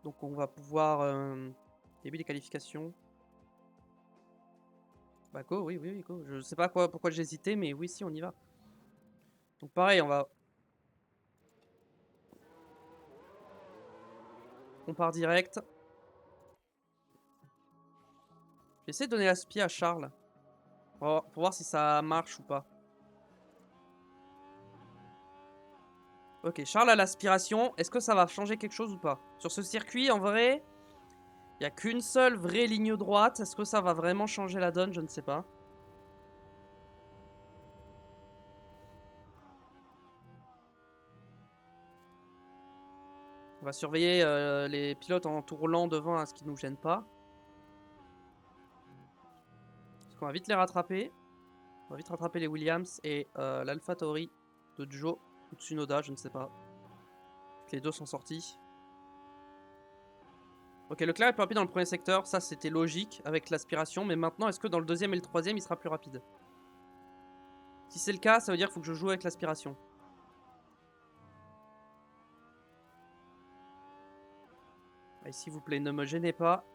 Donc on va pouvoir... début des qualifications. Bah go, oui, oui, go. Je sais pas pourquoi j'hésitais, mais oui, si, on y va. Donc pareil, on part direct. J'essaie de donner l'aspi à Charles. Pour voir si ça marche ou pas. Ok, Charles a l'aspiration. Est-ce que ça va changer quelque chose ou pas? Sur ce circuit, en vrai, il n'y a qu'une seule vraie ligne droite. Est-ce que ça va vraiment changer la donne? Je ne sais pas. On va surveiller les pilotes en tout roulant devant à ce qu'ils ne nous gênent pas. Parce qu'on va vite les rattraper. On va vite rattraper les Williams et l'Alpha Tauri de Joe ou Tsunoda, je ne sais pas. Les deux sont sortis. Ok, Leclerc est plus rapide dans le premier secteur, ça c'était logique avec l'aspiration, mais maintenant est-ce que dans le deuxième et le troisième il sera plus rapide? Si c'est le cas, ça veut dire qu'il faut que je joue avec l'aspiration. Et s'il vous plaît, ne me gênez pas.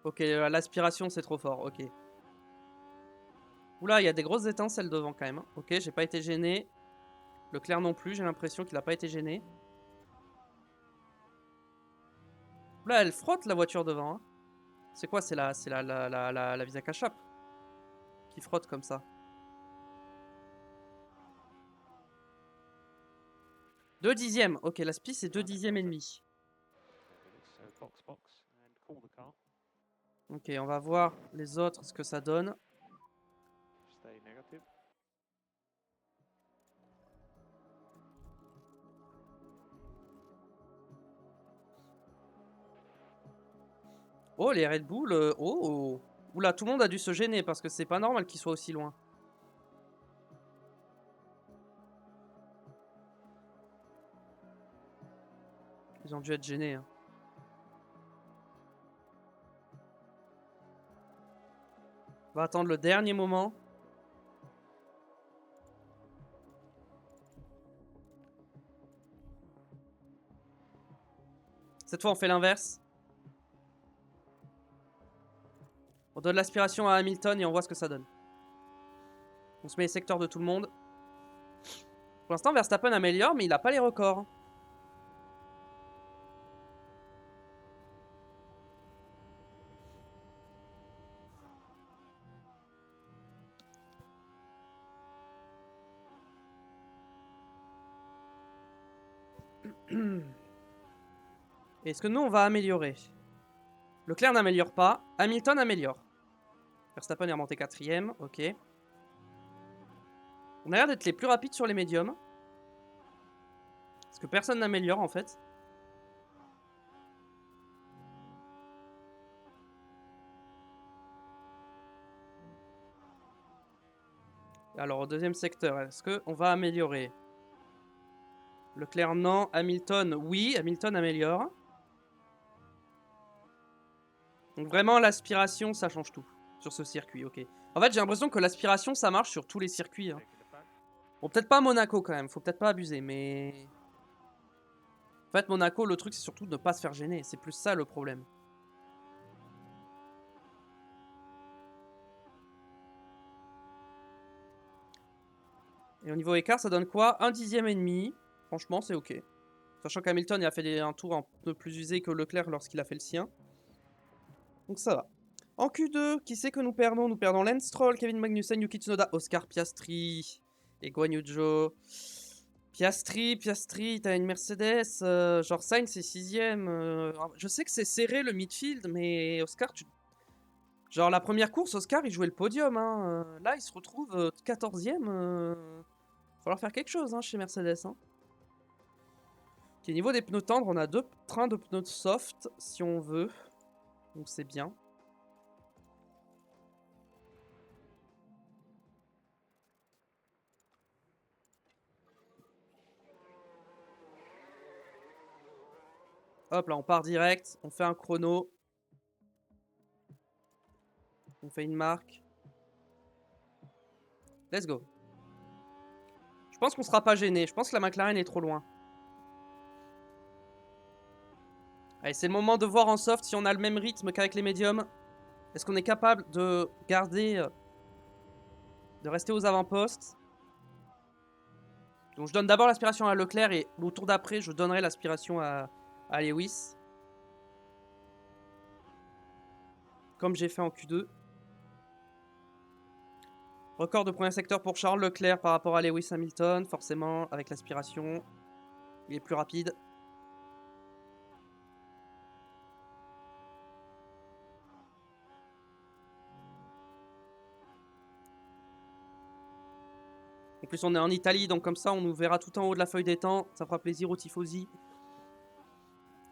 Ok, l'aspiration c'est trop fort, ok. Oula, il y a des grosses étincelles devant quand même. Ok, j'ai pas été gêné. Leclerc non plus, j'ai l'impression qu'il a pas été gêné. Oula, elle frotte la voiture devant. Hein. C'est quoi? C'est la Visa Cash-Up qui frotte comme ça. 2 dixièmes. Ok, la spi c'est 2 dixièmes et demi. So box and call the car. Ok, on va voir les autres, ce que ça donne. Stay negative. Oh, les Red Bull. Oh. Oula, tout le monde a dû se gêner parce que c'est pas normal qu'ils soient aussi loin. Ils ont dû être gênés. Hein. On va attendre le dernier moment. Cette fois, on fait l'inverse. On donne l'aspiration à Hamilton et on voit ce que ça donne. On se met les secteurs de tout le monde. Pour l'instant, Verstappen améliore, mais il n'a pas les records. Est-ce que nous, on va améliorer? Leclerc n'améliore pas. Hamilton améliore. Verstappen est remonté 4ème. Ok. On a l'air d'être les plus rapides sur les médiums. Parce que personne n'améliore en fait. Alors au deuxième secteur, est-ce qu'on va améliorer? Leclerc non. Hamilton oui. Hamilton améliore. Donc vraiment l'aspiration ça change tout. Sur ce circuit, ok. En fait j'ai l'impression que l'aspiration ça marche sur tous les circuits. Hein. Bon peut-être pas Monaco quand même. Faut peut-être pas abuser mais... En fait Monaco le truc c'est surtout de ne pas se faire gêner. C'est plus ça le problème. Et au niveau écart, ça donne quoi? 1 dixième et demi. Franchement, c'est ok. Sachant qu'Hamilton a fait un tour un peu plus usé que Leclerc lorsqu'il a fait le sien. Donc ça va. En Q2, qui c'est que nous perdons? Nous perdons Lance Stroll, Kevin Magnussen, Yuki Tsunoda, Oscar Piastri et Guan Yu Zhou. Piastri, t'as une Mercedes. Genre Sainz, c'est 6ème. Je sais que c'est serré le midfield, mais Oscar, genre la première course, Oscar, il jouait le podium. Hein. Là, il se retrouve 14ème. Falloir faire quelque chose hein, chez Mercedes. Hein. Ok, niveau des pneus tendres, on a 2 trains de pneus soft si on veut. Donc c'est bien. Hop là, on part direct. On fait un chrono. On fait une marque. Let's go. Je pense qu'on sera pas gêné. Je pense que la McLaren est trop loin. Allez, c'est le moment de voir en soft si on a le même rythme qu'avec les médiums. Est-ce qu'on est capable de garder... de rester aux avant-postes? Donc je donne d'abord l'aspiration à Leclerc et au tour d'après, je donnerai l'aspiration à Lewis. Comme j'ai fait en Q2. Record de premier secteur pour Charles Leclerc par rapport à Lewis Hamilton. Forcément, avec l'aspiration, il est plus rapide. En plus, on est en Italie, donc comme ça, on nous verra tout en haut de la feuille des temps. Ça fera plaisir aux tifosi.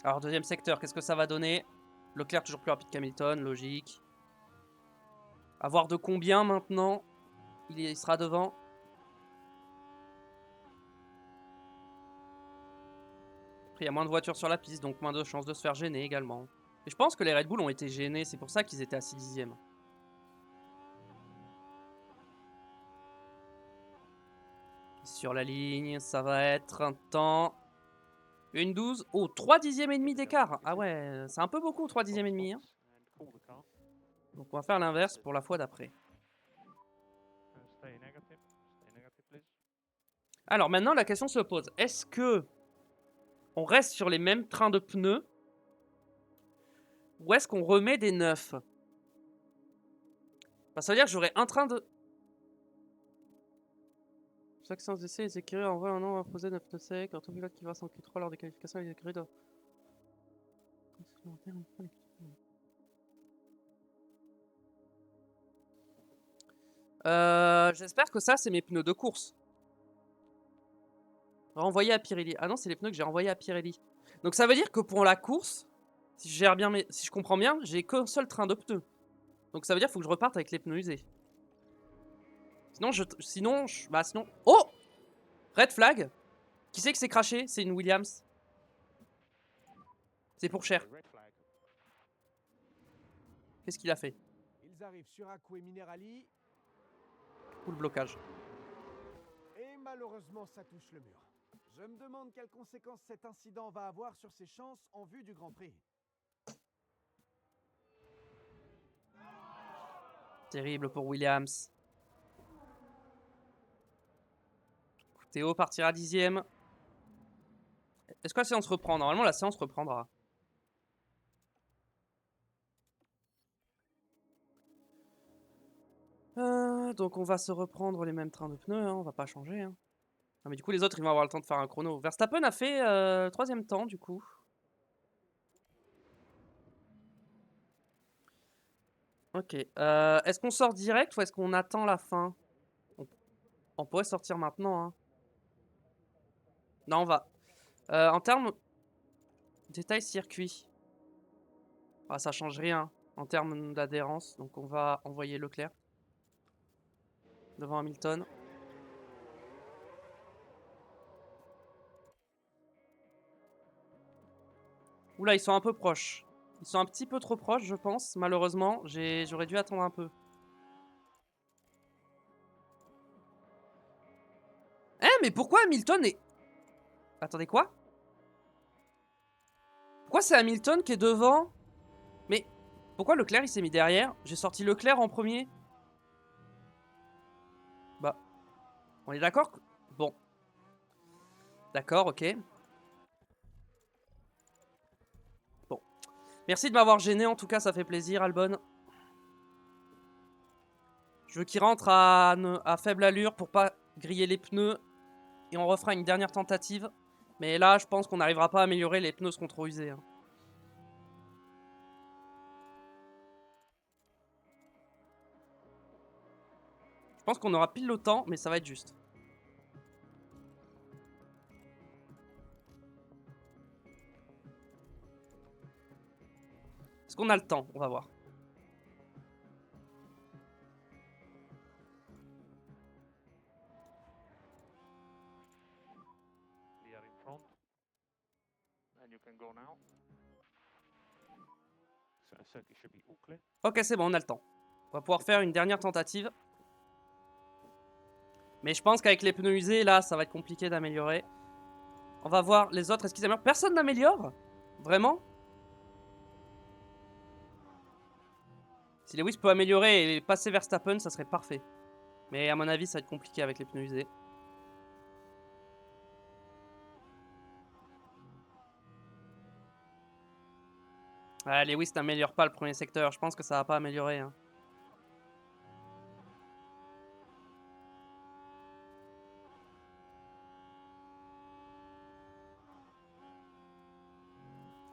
Alors, deuxième secteur, qu'est-ce que ça va donner? Leclerc toujours plus rapide qu'Hamilton, logique. À voir de combien maintenant il sera devant. Après, il y a moins de voitures sur la piste, donc moins de chances de se faire gêner également. Et je pense que les Red Bull ont été gênés, c'est pour ça qu'ils étaient à 6 dixièmes. Sur la ligne, ça va être un temps... Une 12. Oh, 3 dixièmes et demi d'écart. Ah ouais, c'est un peu beaucoup, 3 dixièmes et demi. Hein. And call the car. Donc on va faire l'inverse pour la fois d'après. Stay negative. Stay negative, please. Alors maintenant, la question se pose. Est-ce que on reste sur les mêmes trains de pneus ou est-ce qu'on remet des neufs? Bah, ça veut dire que j'aurai un train de... Chaque séance d'essai, les écuries envoient un nom à poser 9 pneus secs. Un pilote qui va sans Q3 lors des qualifications, les écuries doivent... J'espère que ça, c'est mes pneus de course. Renvoyé à Pirelli. Ah non, c'est les pneus que j'ai renvoyés à Pirelli. Donc ça veut dire que pour la course, si je gère bien si je comprends bien, j'ai qu'un seul train de pneus. Donc ça veut dire qu'il faut que je reparte avec les pneus usés. Sinon, sinon... Oh! Red flag. Qui c'est que c'est craché? C'est une Williams. C'est pour cher. Red flag. Qu'est-ce qu'il a fait? Ils arrivent sur Acque Minerali Ou le blocage. et malheureusement ça touche le mur. Je me demande quelles conséquences cet incident va avoir sur ses chances en vue du Grand Prix. Terrible pour Williams. Théo partira 10ème. Est-ce que la séance reprend? Normalement, la séance reprendra. Donc on va se reprendre les mêmes trains de pneus, hein, on va pas changer. Hein. Ah, mais du coup, les autres, ils vont avoir le temps de faire un chrono. Verstappen a fait 3ème temps, du coup. Ok. Est-ce qu'on sort direct ou est-ce qu'on attend la fin? On pourrait sortir maintenant. Hein. Non, on va. En termes... Détail circuit. Ah, ça change rien en termes d'adhérence. Donc on va envoyer Leclerc. Devant Hamilton. Oula, ils sont un peu proches. Ils sont un petit peu trop proches, je pense. Malheureusement, j'aurais dû attendre un peu. Hein, mais pourquoi Hamilton est... Attendez, quoi? Pourquoi c'est Hamilton qui est devant? Mais pourquoi Leclerc il s'est mis derrière? J'ai sorti Leclerc en premier. Bah, on est d'accord que... Bon. D'accord, ok. Bon. Merci de m'avoir gêné, en tout cas, ça fait plaisir, Albon. Je veux qu'il rentre à faible allure pour pas griller les pneus. Et on refera une dernière tentative. Mais là, je pense qu'on n'arrivera pas à améliorer, les pneus seront trop usés. Hein. Je pense qu'on aura pile le temps, mais ça va être juste. Est-ce qu'on a le temps? On va voir. Clear in front. And you can go now. So circuit should be all clear. Ok, c'est bon, on a le temps. On va pouvoir faire une dernière tentative. Mais je pense qu'avec les pneus usés, là, ça va être compliqué d'améliorer. On va voir les autres. Est-ce qu'ils améliorent? Personne n'améliore? Vraiment? Si Lewis peut améliorer et passer Verstappen, ça serait parfait. Mais à mon avis, ça va être compliqué avec les pneus usés. Ouais, Lewis n'améliore pas le premier secteur. Je pense que ça va pas améliorer. Hein.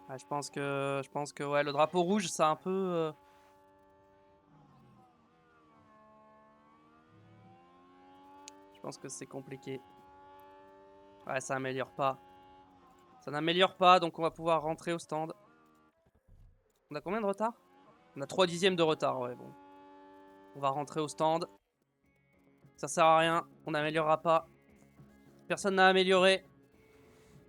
Ouais, je pense que ouais, le drapeau rouge, c'est un peu... Je pense que c'est compliqué. Ouais, ça améliore pas. Ça n'améliore pas, donc on va pouvoir rentrer au stand. On a combien de retard? On a 3 dixièmes de retard, ouais, bon. On va rentrer au stand. Ça sert à rien, on n'améliorera pas. Personne n'a amélioré.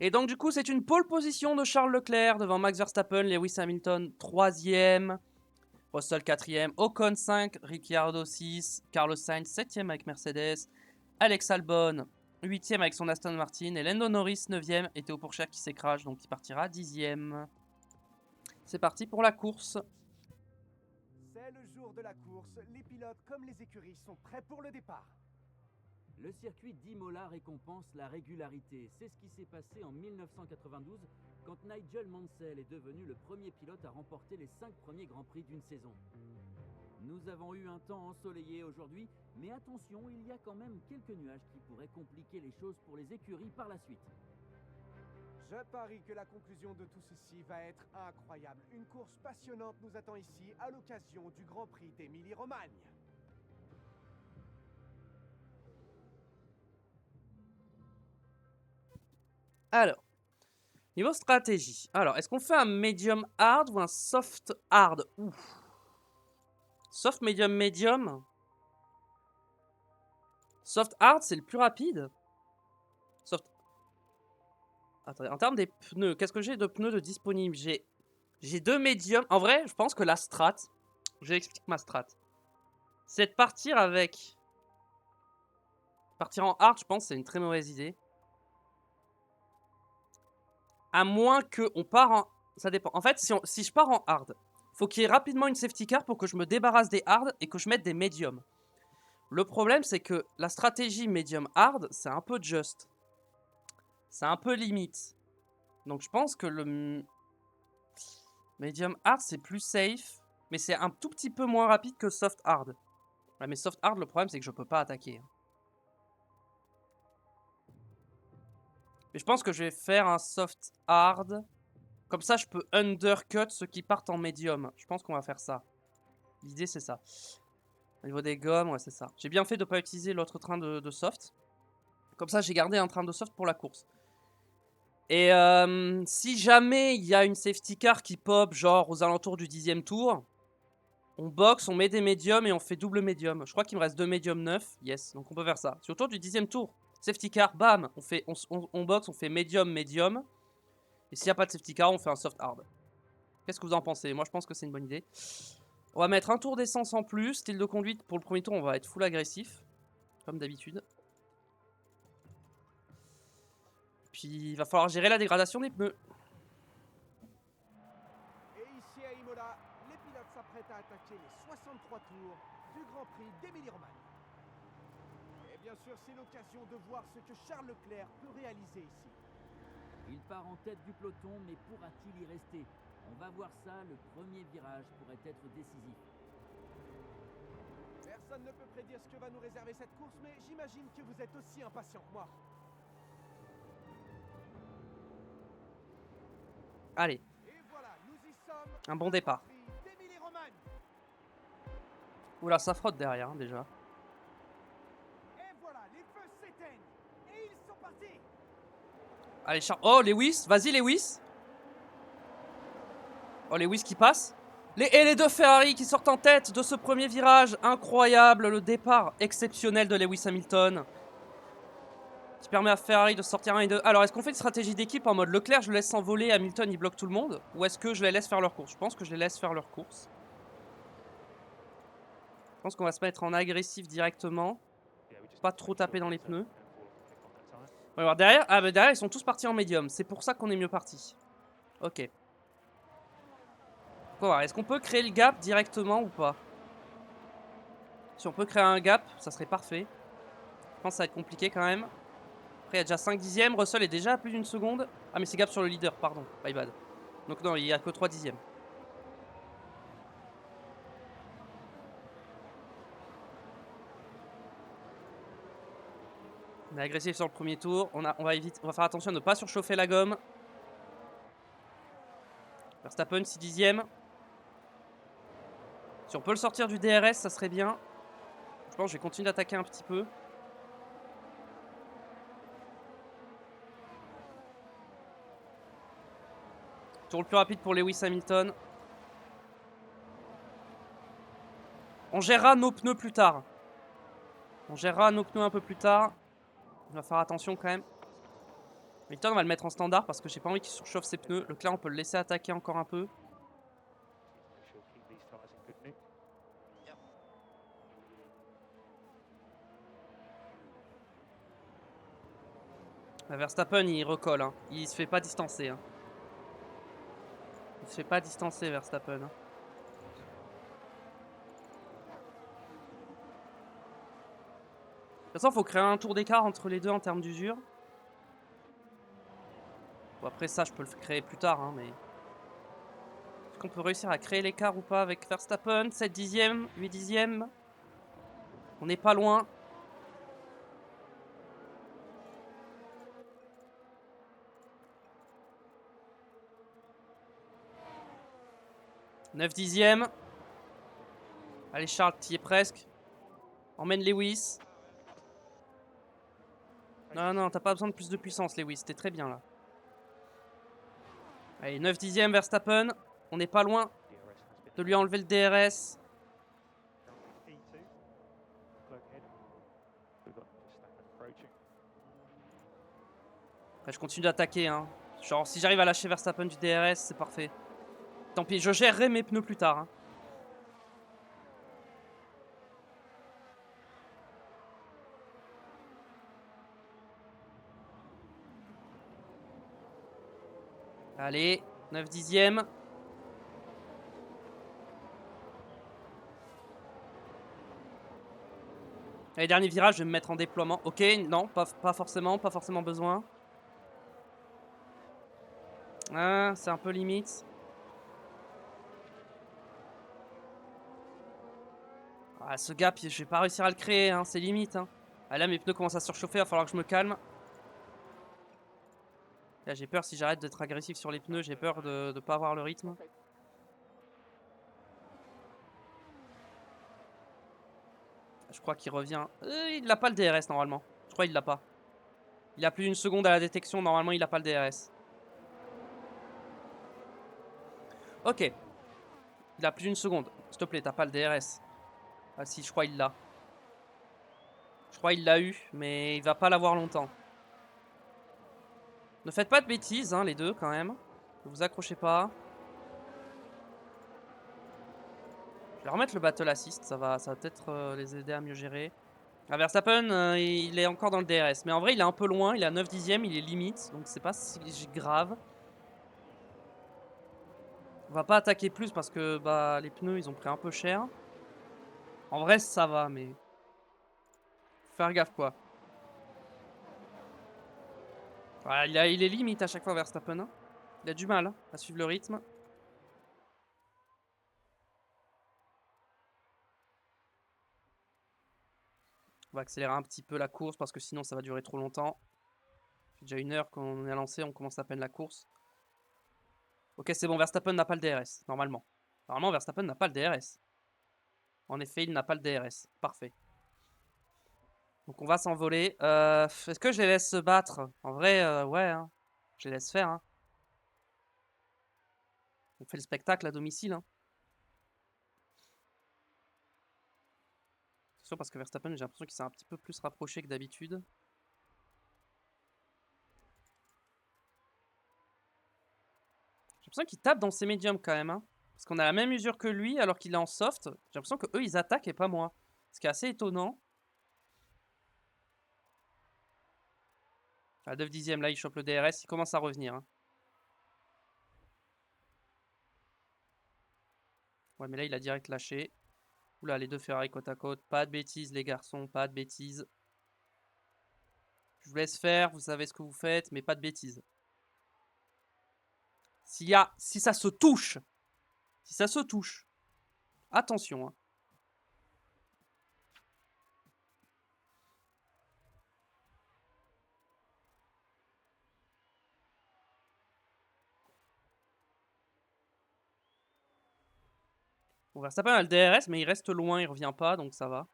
Et donc du coup, c'est une pole position de Charles Leclerc devant Max Verstappen, Lewis Hamilton 3e, Russell 4e, Ocon 5, Ricciardo 6, Carlos Sainz 7e avec Mercedes, Alex Albon 8e avec son Aston Martin et Lando Norris 9e et Théo Pourchaire qui s'écrase donc il partira 10e. C'est parti pour la course. C'est le jour de la course. Les pilotes comme les écuries sont prêts pour le départ. Le circuit d'Imola récompense la régularité. C'est ce qui s'est passé en 1992 quand Nigel Mansell est devenu le premier pilote à remporter les 5 premiers Grands Prix d'une saison. Nous avons eu un temps ensoleillé aujourd'hui, mais attention, il y a quand même quelques nuages qui pourraient compliquer les choses pour les écuries par la suite. Je parie que la conclusion de tout ceci va être incroyable. Une course passionnante nous attend ici à l'occasion du Grand Prix d'Émilie-Romagne. Alors, niveau stratégie. Alors, est-ce qu'on fait un medium hard ou un soft hard? Ouf. Soft, medium, medium. Soft hard, c'est le plus rapide. Soft. Attendez, en termes des pneus, qu'est-ce que j'ai de pneus de disponibles? J'ai 2 médiums. En vrai, je pense que la strat, je explique ma strat. C'est de partir avec... Partir en hard, je pense, c'est une très mauvaise idée. À moins qu'on part en... Ça dépend. En fait, si je pars en hard, faut qu'il y ait rapidement une safety car pour que je me débarrasse des hard et que je mette des médiums. Le problème, c'est que la stratégie medium hard, c'est un peu just. C'est un peu limite. Donc je pense que le medium hard, c'est plus safe. Mais c'est un tout petit peu moins rapide que soft hard. Ouais, mais soft hard, le problème, c'est que je peux pas attaquer. Mais je pense que je vais faire un soft hard. Comme ça, je peux undercut ceux qui partent en medium. Je pense qu'on va faire ça. L'idée, c'est ça. Au niveau des gommes, ouais, c'est ça. J'ai bien fait de ne pas utiliser l'autre train de soft. Comme ça, j'ai gardé un train de soft pour la course. Et si jamais il y a une safety car qui pop, genre aux alentours du 10e tour, on boxe, on met des médiums et on fait double médium. Je crois qu'il me reste 2 médiums 9. Yes, donc on peut faire ça. C'est autour du 10e tour. Safety car, bam, on boxe, on fait médium, médium. Et s'il n'y a pas de safety car, on fait un soft hard. Qu'est-ce que vous en pensez? Moi, je pense que c'est une bonne idée. On va mettre un tour d'essence en plus. Style de conduite, pour le premier tour, on va être full agressif. Comme d'habitude. Puis, il va falloir gérer la dégradation des pneus. Et ici à Imola, les pilotes s'apprêtent à attaquer les 63 tours du Grand Prix d'Émilie-Romagne. Et bien sûr, c'est l'occasion de voir ce que Charles Leclerc peut réaliser ici. Il part en tête du peloton, mais pourra-t-il y rester? On va voir ça, le premier virage pourrait être décisif. Personne ne peut prédire ce que va nous réserver cette course, mais j'imagine que vous êtes aussi impatient que moi. Allez. Et voilà, nous y sommes. Un bon départ. Oula, ça frotte derrière, hein, déjà. Et voilà, les feux s'éteignent. Et ils sont partis. Allez, oh, Lewis. Vas-y, Lewis. Oh, Lewis qui passe. Et les deux Ferrari qui sortent en tête de ce premier virage. Incroyable, le départ exceptionnel de Lewis Hamilton. Qui permet à Ferrari de sortir 1 et 2. Alors, est-ce qu'on fait une stratégie d'équipe en mode Leclerc, je le laisse s'envoler, Hamilton, il bloque tout le monde? Ou est-ce que je les laisse faire leur course? Je pense que je les laisse faire leur course. Je pense qu'on va se mettre en agressif directement. Pas trop taper dans les pneus. On va voir derrière. Ah, bah derrière, ils sont tous partis en médium. C'est pour ça qu'on est mieux parti. Ok. On va voir. Est-ce qu'on peut créer le gap directement ou pas? Si on peut créer un gap, ça serait parfait. Je pense que ça va être compliqué quand même. Après, il y a déjà 5 dixièmes. Russell est déjà à plus d'une seconde. Ah, mais c'est gap sur le leader, pardon. My bad. Donc non, il n'y a que 3 dixièmes. On est agressif sur le premier tour. On va faire attention à ne pas surchauffer la gomme. Verstappen, 6 dixièmes. Si on peut le sortir du DRS, ça serait bien. Je pense que je vais continuer d'attaquer un petit peu. Tour le plus rapide pour Lewis Hamilton. On gérera nos pneus plus tard. On gérera nos pneus un peu plus tard. On va faire attention quand même. Hamilton, on va le mettre en standard parce que j'ai pas envie qu'il surchauffe ses pneus. Leclerc, on peut le laisser attaquer encore un peu. Make sure keep these tyres in good nick. Verstappen, il recolle. Hein. Il se fait pas distancer. Hein. Il se fait pas distancer, Verstappen. Hein. De toute façon, il faut créer un tour d'écart entre les deux en termes d'usure. Bon, après ça, je peux le créer plus tard, hein, mais... Est-ce qu'on peut réussir à créer l'écart ou pas avec Verstappen? 7 dixièmes, 8 dixièmes. On n'est pas loin. « 9 dixièmes. Allez Charles, t'y es presque. Emmène Lewis. Non, non, t'as pas besoin de plus de puissance, Lewis. T'es très bien là. Allez, 9 dixièmes, Verstappen. On n'est pas loin de lui enlever le DRS. Après, je continue d'attaquer. Hein. Genre, si j'arrive à lâcher Verstappen du DRS, c'est parfait. Tant pis, je gérerai mes pneus plus tard. Hein. Allez, 9 dixièmes. Allez, dernier virage, je vais me mettre en déploiement. Ok, non, pas forcément besoin. Ah, c'est un peu limite. Ah, ce gap, je vais pas réussir à le créer, hein, c'est limite. Hein. Ah, là, mes pneus commencent à surchauffer, il va falloir que je me calme. Là, j'ai peur, si j'arrête d'être agressif sur les pneus, j'ai peur de ne pas avoir le rythme. Je crois qu'il revient. Il n'a pas le DRS normalement. Je crois qu'il l'a pas. Il a plus d'une seconde à la détection, normalement il n'a pas le DRS. Ok. Il a plus d'une seconde. S'il te plaît, t'as pas le DRS. Ah si, je crois qu'il l'a. Je crois qu'il l'a eu, mais il va pas l'avoir longtemps. Ne faites pas de bêtises, hein, les deux, quand même. Ne vous accrochez pas. Je vais remettre le Battle Assist, ça va peut-être les aider à mieux gérer. Ah, Verstappen, il est encore dans le DRS. Mais en vrai, il est un peu loin, il est à 9 dixièmes, il est limite. Donc c'est pas si grave. On va pas attaquer plus parce que bah, les pneus, ils ont pris un peu cher. En vrai, ça va, mais... Faut faire gaffe, quoi. Ah, il est limite à chaque fois, Verstappen. Hein. Il a du mal hein, à suivre le rythme. On va accélérer un petit peu la course parce que sinon ça va durer trop longtemps. C'est déjà 1 heure qu'on est lancé, on commence à peine la course. Ok, c'est bon, Verstappen n'a pas le DRS, normalement. Normalement, Verstappen n'a pas le DRS. En effet, il n'a pas le DRS. Parfait. Donc on va s'envoler. Est-ce que je les laisse se battre? En vrai, ouais. Hein. Je les laisse faire. Hein. On fait le spectacle à domicile. Hein. C'est sûr parce que Verstappen, j'ai l'impression qu'il s'est un petit peu plus rapproché que d'habitude. J'ai l'impression qu'il tape dans ses médiums quand même. Hein. Parce qu'on a la même usure que lui alors qu'il est en soft. J'ai l'impression qu'eux ils attaquent et pas moi. Ce qui est assez étonnant. À 9 dixièmes là il chope le DRS. Il commence à revenir. Hein. Ouais mais là il a direct lâché. Oula les deux Ferrari côte à côte. Pas de bêtises les garçons. Pas de bêtises. Je vous laisse faire. Vous savez ce que vous faites. Mais pas de bêtises. Si ça se touche. Si ça se touche. Attention. Hein. Bon, Verstappen a le DRS, mais il reste loin, il revient pas, donc ça va.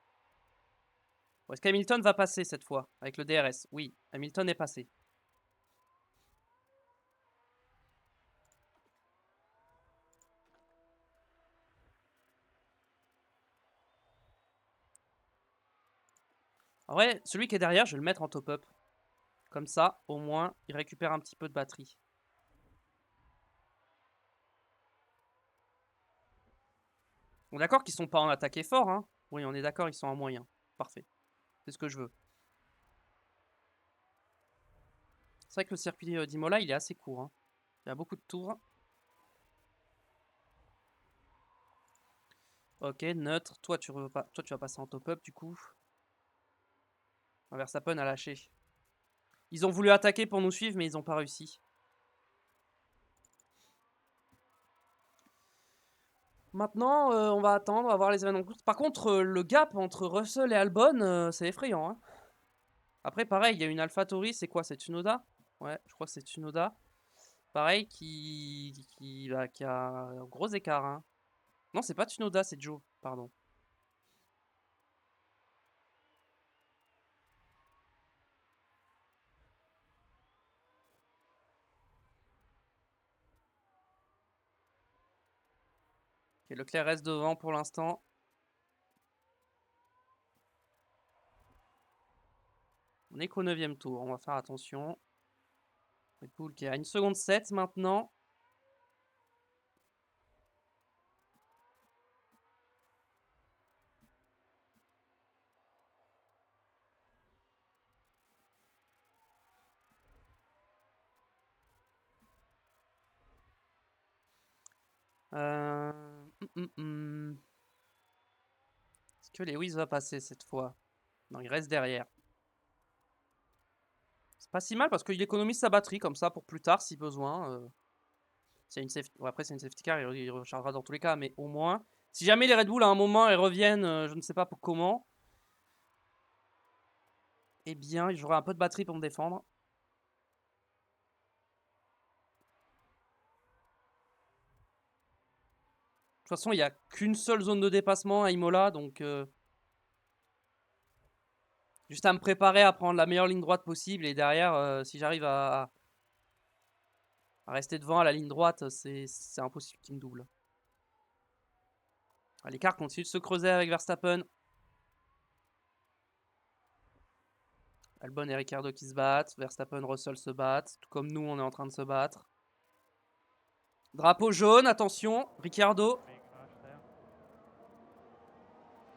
Bon, est-ce qu'Hamilton va passer cette fois avec le DRS? Oui, Hamilton est passé. En vrai, celui qui est derrière, je vais le mettre en top-up. Comme ça, au moins, il récupère un petit peu de batterie. On est d'accord qu'ils sont pas en attaque fort, hein? Oui, on est d'accord, ils sont en moyen. Parfait. C'est ce que je veux. C'est vrai que le circuit d'Imola, il est assez court, hein. Il y a beaucoup de tours. Ok, neutre. Toi, tu vas passer en top-up, du coup. Verstappen a lâché. Ils ont voulu attaquer pour nous suivre, mais ils n'ont pas réussi. Maintenant, on va attendre, on va voir les événements de course. Par contre, le gap entre Russell et Albon, c'est effrayant, hein. Après, pareil, il y a une AlphaTauri, c'est quoi? C'est Tsunoda? Ouais, je crois que c'est Tsunoda. Pareil, qui a un gros écart, hein. Non, c'est pas Tsunoda, c'est Joe, pardon. Ok, Leclerc reste devant pour l'instant. On est qu'au 9e tour, on va faire attention. Red Bull qui est à 1 seconde 7 maintenant. Euh... Est-ce que Lewis va passer cette fois? Non, il reste derrière. C'est pas si mal parce qu'il économise sa batterie comme ça pour plus tard si besoin. S'il y a une safety... après, c'est une safety car, il rechargera dans tous les cas, mais au moins. Si jamais les Red Bull à un moment ils reviennent, je ne sais pas pour comment, eh bien, j'aurai un peu de batterie pour me défendre. De toute façon, il n'y a qu'une seule zone de dépassement à Imola, donc juste à me préparer à prendre la meilleure ligne droite possible. Et derrière, si j'arrive à rester devant à la ligne droite, c'est impossible qu'il me double. L'écart continue de se creuser avec Verstappen. Albon et Ricciardo qui se battent. Verstappen, Russell se battent. Tout comme nous, on est en train de se battre. Drapeau jaune, attention. Ricciardo. Big crash there.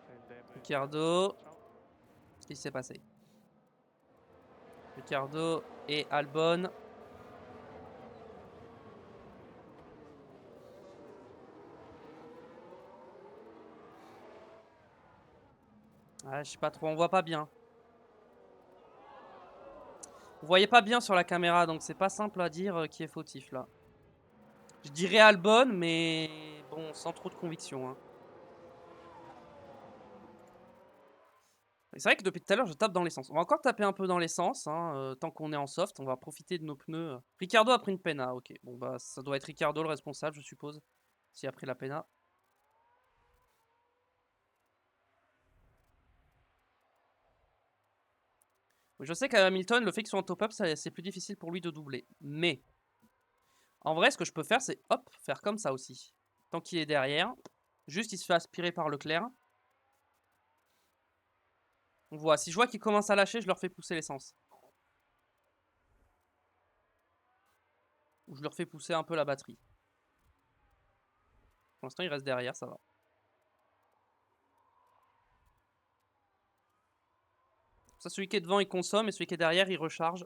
Same damage. Ricciardo. Qu'est-ce qui s'est passé? Ricciardo et Albon. Ah, je sais pas trop, on voit pas bien. Vous voyez pas bien sur la caméra, donc c'est pas simple à dire qui est fautif là. Je dirais Albon, mais bon, sans trop de conviction, hein. C'est vrai que depuis tout à l'heure, je tape dans l'essence. On va encore taper un peu dans l'essence, hein, tant qu'on est en soft. On va profiter de nos pneus. Ricciardo a pris une pena, ok. Bon, bah, ça doit être Ricciardo le responsable, je suppose, s'il a pris la pena. Je sais qu'à Hamilton, le fait qu'il soit en top-up, c'est plus difficile pour lui de doubler. Mais, en vrai, ce que je peux faire, c'est, hop, faire comme ça aussi. Tant qu'il est derrière, juste il se fait aspirer par Leclerc. On voit, si je vois qu'il commence à lâcher, je leur fais pousser l'essence. Ou je leur fais pousser un peu la batterie. Pour l'instant, il reste derrière, ça va. Ça, celui qui est devant, il consomme, et celui qui est derrière, il recharge.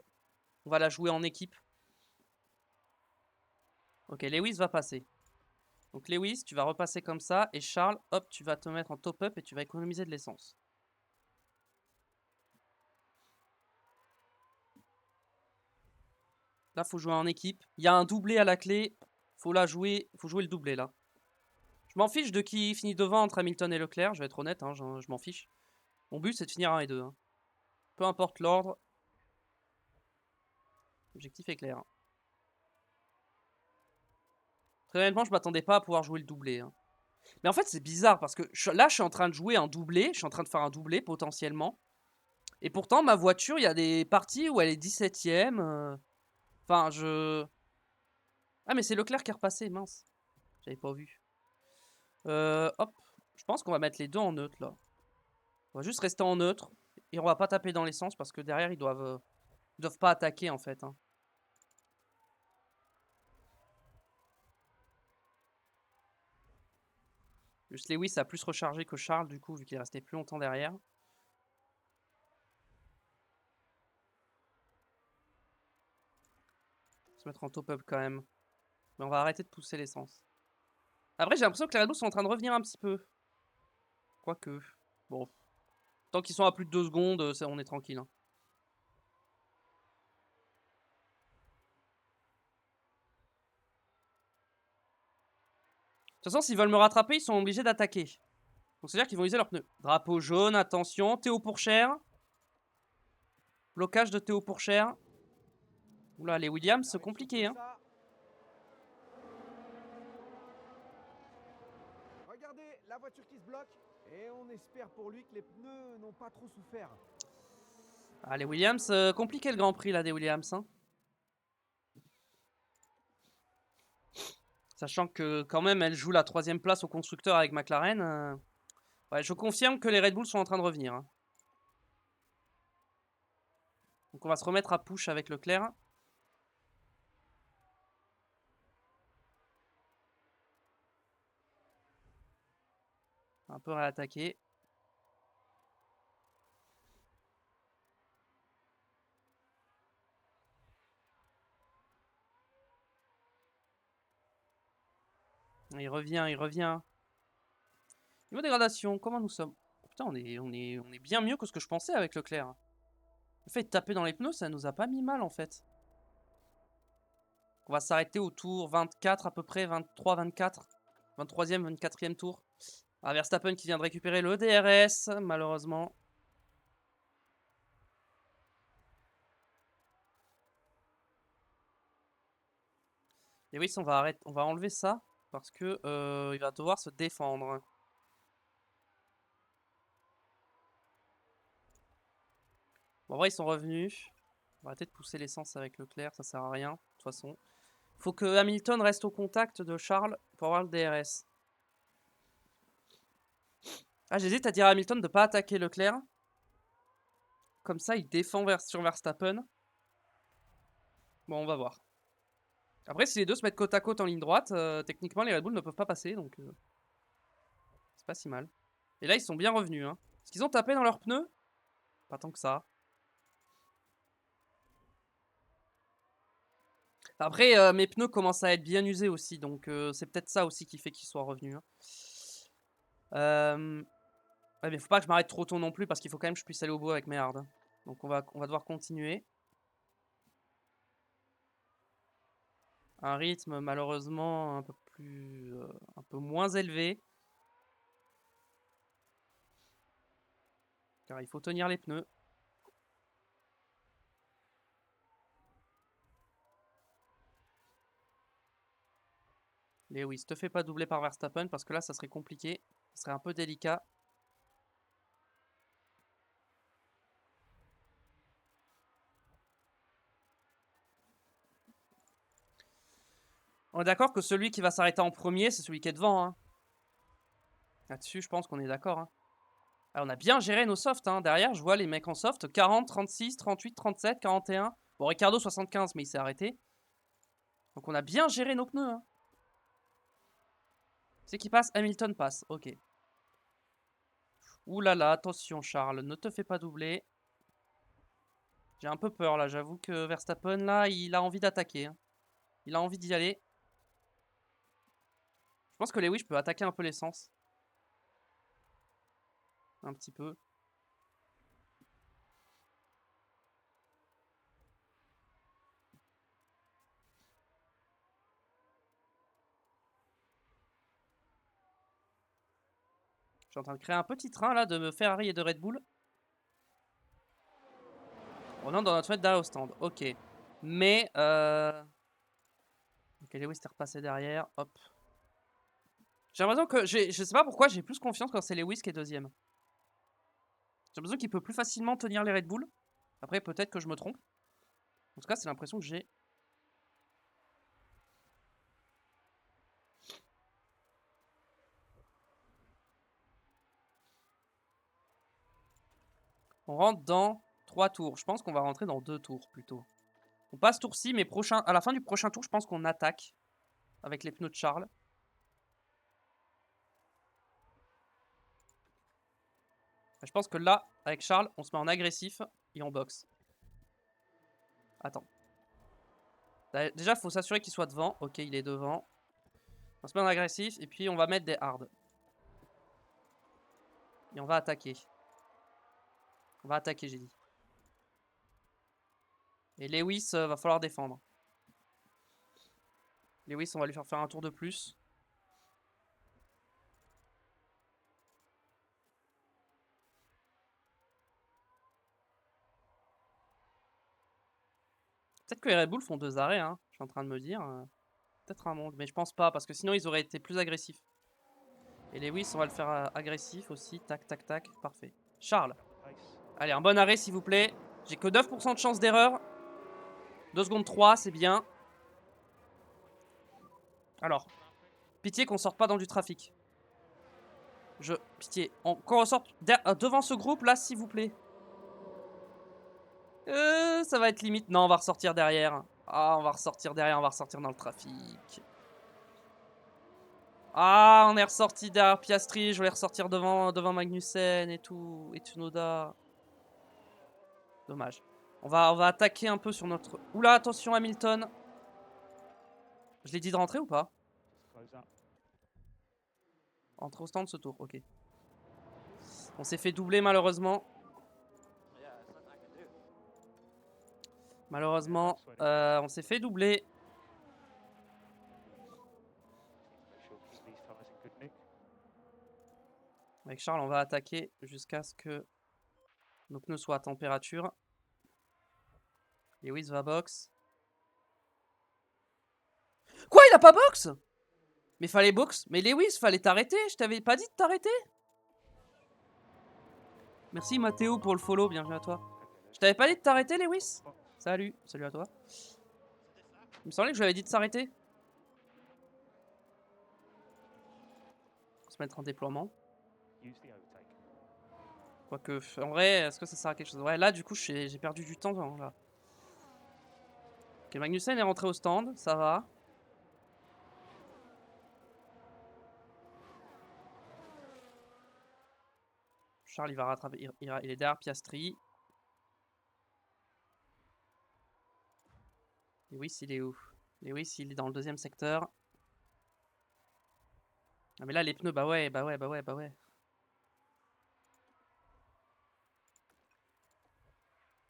On va la jouer en équipe. Ok, Lewis va passer. Donc Lewis, tu vas repasser comme ça, et Charles, hop, tu vas te mettre en top-up et tu vas économiser de l'essence. Là, faut jouer en équipe. Il y a un doublé à la clé. Faut la jouer. Faut jouer le doublé là. Je m'en fiche de qui finit devant entre Hamilton et Leclerc. Je vais être honnête, hein, je m'en fiche. Mon but, c'est de finir 1 et 2. Hein. Peu importe l'ordre. L'objectif est clair. Très honnêtement, je m'attendais pas à pouvoir jouer le doublé. Hein. Mais en fait, c'est bizarre parce que là, je suis en train de jouer un doublé. Je suis en train de faire un doublé potentiellement. Et pourtant, ma voiture, il y a des parties où elle est 17ème. Enfin, Ah, mais c'est Leclerc qui est repassé, mince. J'avais pas vu. Hop. Je pense qu'on va mettre les deux en neutre là. On va juste rester en neutre. Et on va pas taper dans l'essence parce que derrière, ils doivent pas attaquer en fait. Hein. Juste Lewis a plus rechargé que Charles du coup, vu qu'il est resté plus longtemps derrière. Se mettre en top-up quand même. Mais on va arrêter de pousser l'essence. Après, j'ai l'impression que les Red Bull sont en train de revenir un petit peu. Quoique. Bon. Tant qu'ils sont à plus de 2 secondes, on est tranquille. Hein. De toute façon, s'ils veulent me rattraper, ils sont obligés d'attaquer. Donc c'est-à-dire qu'ils vont user leurs pneus. Drapeau jaune, attention. Théo Pourchère. Blocage de Théo Pourchère. Oula, les Williams, c'est compliqué. Hein. Regardez, la voiture qui se bloque. Et on espère pour lui que les pneus n'ont pas trop souffert. Ah, les Williams, compliqué le Grand Prix là des Williams. Hein. Sachant que quand même, elle joue la 3ème place au constructeur avec McLaren. Ouais, je confirme que les Red Bull sont en train de revenir. Hein. Donc on va se remettre à push avec Leclerc. Un peu réattaquer. Il revient, il revient. Niveau dégradation, comment nous sommes? Putain, on est bien mieux que ce que je pensais avec Leclerc. Le fait de taper dans les pneus, ça nous a pas mis mal en fait. On va s'arrêter au tour 24 à peu près, 23, 24. 23e, 24e tour. Ah, Verstappen qui vient de récupérer le DRS, malheureusement. Et oui, on va enlever ça parce que il va devoir se défendre. Bon, en vrai, ils sont revenus. On va arrêter de pousser l'essence avec Leclerc, ça sert à rien, de toute façon. Faut que Hamilton reste au contact de Charles pour avoir le DRS. Ah, j'hésite à dire à Hamilton de ne pas attaquer Leclerc. Comme ça, il défend sur Verstappen. Bon, on va voir. Après, si les deux se mettent côte à côte en ligne droite, techniquement, les Red Bull ne peuvent pas passer, donc c'est pas si mal. Et là, ils sont bien revenus. Hein. Est-ce qu'ils ont tapé dans leurs pneus? Pas tant que ça. Après, mes pneus commencent à être bien usés aussi, donc c'est peut-être ça aussi qui fait qu'ils soient revenus. Hein. Ouais, mais faut pas que je m'arrête trop tôt non plus, parce qu'il faut quand même que je puisse aller au bout avec mes hards. Donc on va devoir continuer. Un rythme malheureusement un peu moins élevé. Car il faut tenir les pneus. Lewis, te fais pas doubler par Verstappen parce que là ça serait compliqué. Ça serait un peu délicat. On est d'accord que celui qui va s'arrêter en premier, c'est celui qui est devant. Hein. Là-dessus, je pense qu'on est d'accord. Hein. Alors, on a bien géré nos softs. Hein. Derrière, je vois les mecs en soft. 40, 36, 38, 37, 41. Bon, Ricardo 75, mais il s'est arrêté. Donc on a bien géré nos pneus. Hein. C'est qui passe? Hamilton passe. Ok. Ouh là là, attention Charles, ne te fais pas doubler. J'ai un peu peur là, j'avoue que Verstappen là, il a envie d'attaquer. Hein. Il a envie d'y aller. Je pense que Lewis peut attaquer un peu l'essence. Un petit peu. Je suis en train de créer un petit train là de Ferrari et de Red Bull. On est dans notre fenêtre derrière au stand. Ok. Mais ok, Lewis est repassé derrière. Hop. J'ai l'impression que... Je sais pas pourquoi, j'ai plus confiance quand c'est Lewis qui est deuxième. J'ai l'impression qu'il peut plus facilement tenir les Red Bull. Après, peut-être que je me trompe. En tout cas, c'est l'impression que j'ai. On rentre dans 3 tours. Je pense qu'on va rentrer dans 2 tours plutôt. On passe tour-ci, mais à la fin du prochain tour, je pense qu'on attaque avec les pneus de Charles. Je pense que là, avec Charles, on se met en agressif et on boxe. Attends. Déjà, il faut s'assurer qu'il soit devant. Ok, il est devant. On se met en agressif et puis on va mettre des hard. Et on va attaquer. On va attaquer, j'ai dit. Et Lewis, va falloir défendre. Lewis, on va lui faire un tour de plus. Peut-être que les Red Bull font 2 arrêts, hein. Je suis en train de me dire. Peut-être un monde, mais je pense pas, parce que sinon ils auraient été plus agressifs. Et Lewis, on va le faire agressif aussi. Tac, tac, tac. Parfait. Charles. Allez, un bon arrêt, s'il vous plaît. J'ai que 9% de chance d'erreur. 2 secondes 3, c'est bien. Alors, pitié qu'on sorte pas dans du trafic. Pitié. Qu'on ressorte devant ce groupe, là, s'il vous plaît. Ça va être limite. Non, on va ressortir derrière. Ah, on va ressortir derrière, on va ressortir dans le trafic. Ah, on est ressorti derrière Piastri. Je voulais ressortir devant Magnussen et tout. Et Tsunoda. Dommage. On va attaquer un peu sur notre... Oula, attention Hamilton. Je l'ai dit de rentrer ou pas? Entrer au stand ce tour, ok. On s'est fait doubler malheureusement. Malheureusement, on s'est fait doubler. Avec Charles, on va attaquer jusqu'à ce que nos pneus soient à température. Lewis va box. Quoi, il a pas box? Mais fallait box. Mais Lewis, fallait t'arrêter. Je t'avais pas dit de t'arrêter. Merci Mathéo pour le follow, bienvenue à toi. Je t'avais pas dit de t'arrêter, Lewis? Salut, salut à toi. Il me semblait que je lui avais dit de s'arrêter. Se mettre en déploiement. Quoique, en vrai, est-ce que ça sert à quelque chose? Ouais, là, du coup, j'ai perdu du temps, là. Ok, Magnussen est rentré au stand, ça va. Charles, il va rattraper, il est derrière Piastri. Lewis, il est où? Lewis, il est dans le deuxième secteur. Ah, mais là, les pneus, bah ouais.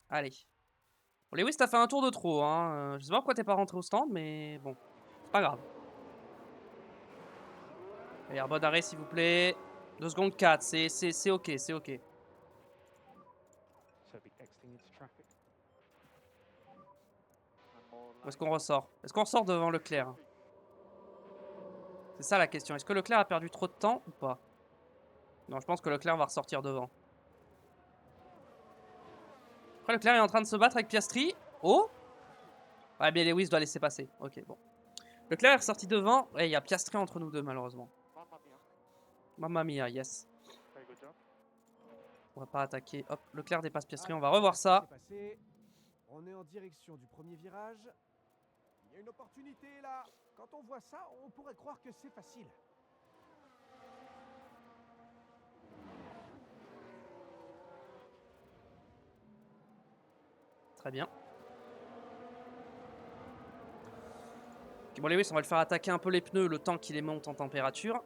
Allez. Bon, Lewis, t'as fait un tour de trop, hein. Je sais pas pourquoi t'es pas rentré au stand, mais bon. C'est pas grave. Allez, un bon arrêt, s'il vous plaît. 2 secondes 4, c'est ok, c'est ok. Où est-ce qu'on ressort? Est-ce qu'on ressort devant Leclerc? C'est ça la question. Est-ce que Leclerc a perdu trop de temps ou pas? Non, je pense que Leclerc va ressortir devant. Après, Leclerc est en train de se battre avec Piastri. Oh! Ouais, bien Lewis doit laisser passer. Ok, bon. Leclerc est ressorti devant. Et il y a Piastri entre nous deux, malheureusement. Mamma mia, yes. On va pas attaquer. Hop, Leclerc dépasse Piastri. On va revoir ça. On est en direction du premier virage. Il y a une opportunité là. Quand on voit ça, on pourrait croire que c'est facile. Très bien. Okay, bon, Lewis, on va le faire attaquer un peu les pneus le temps qu'il les monte en température.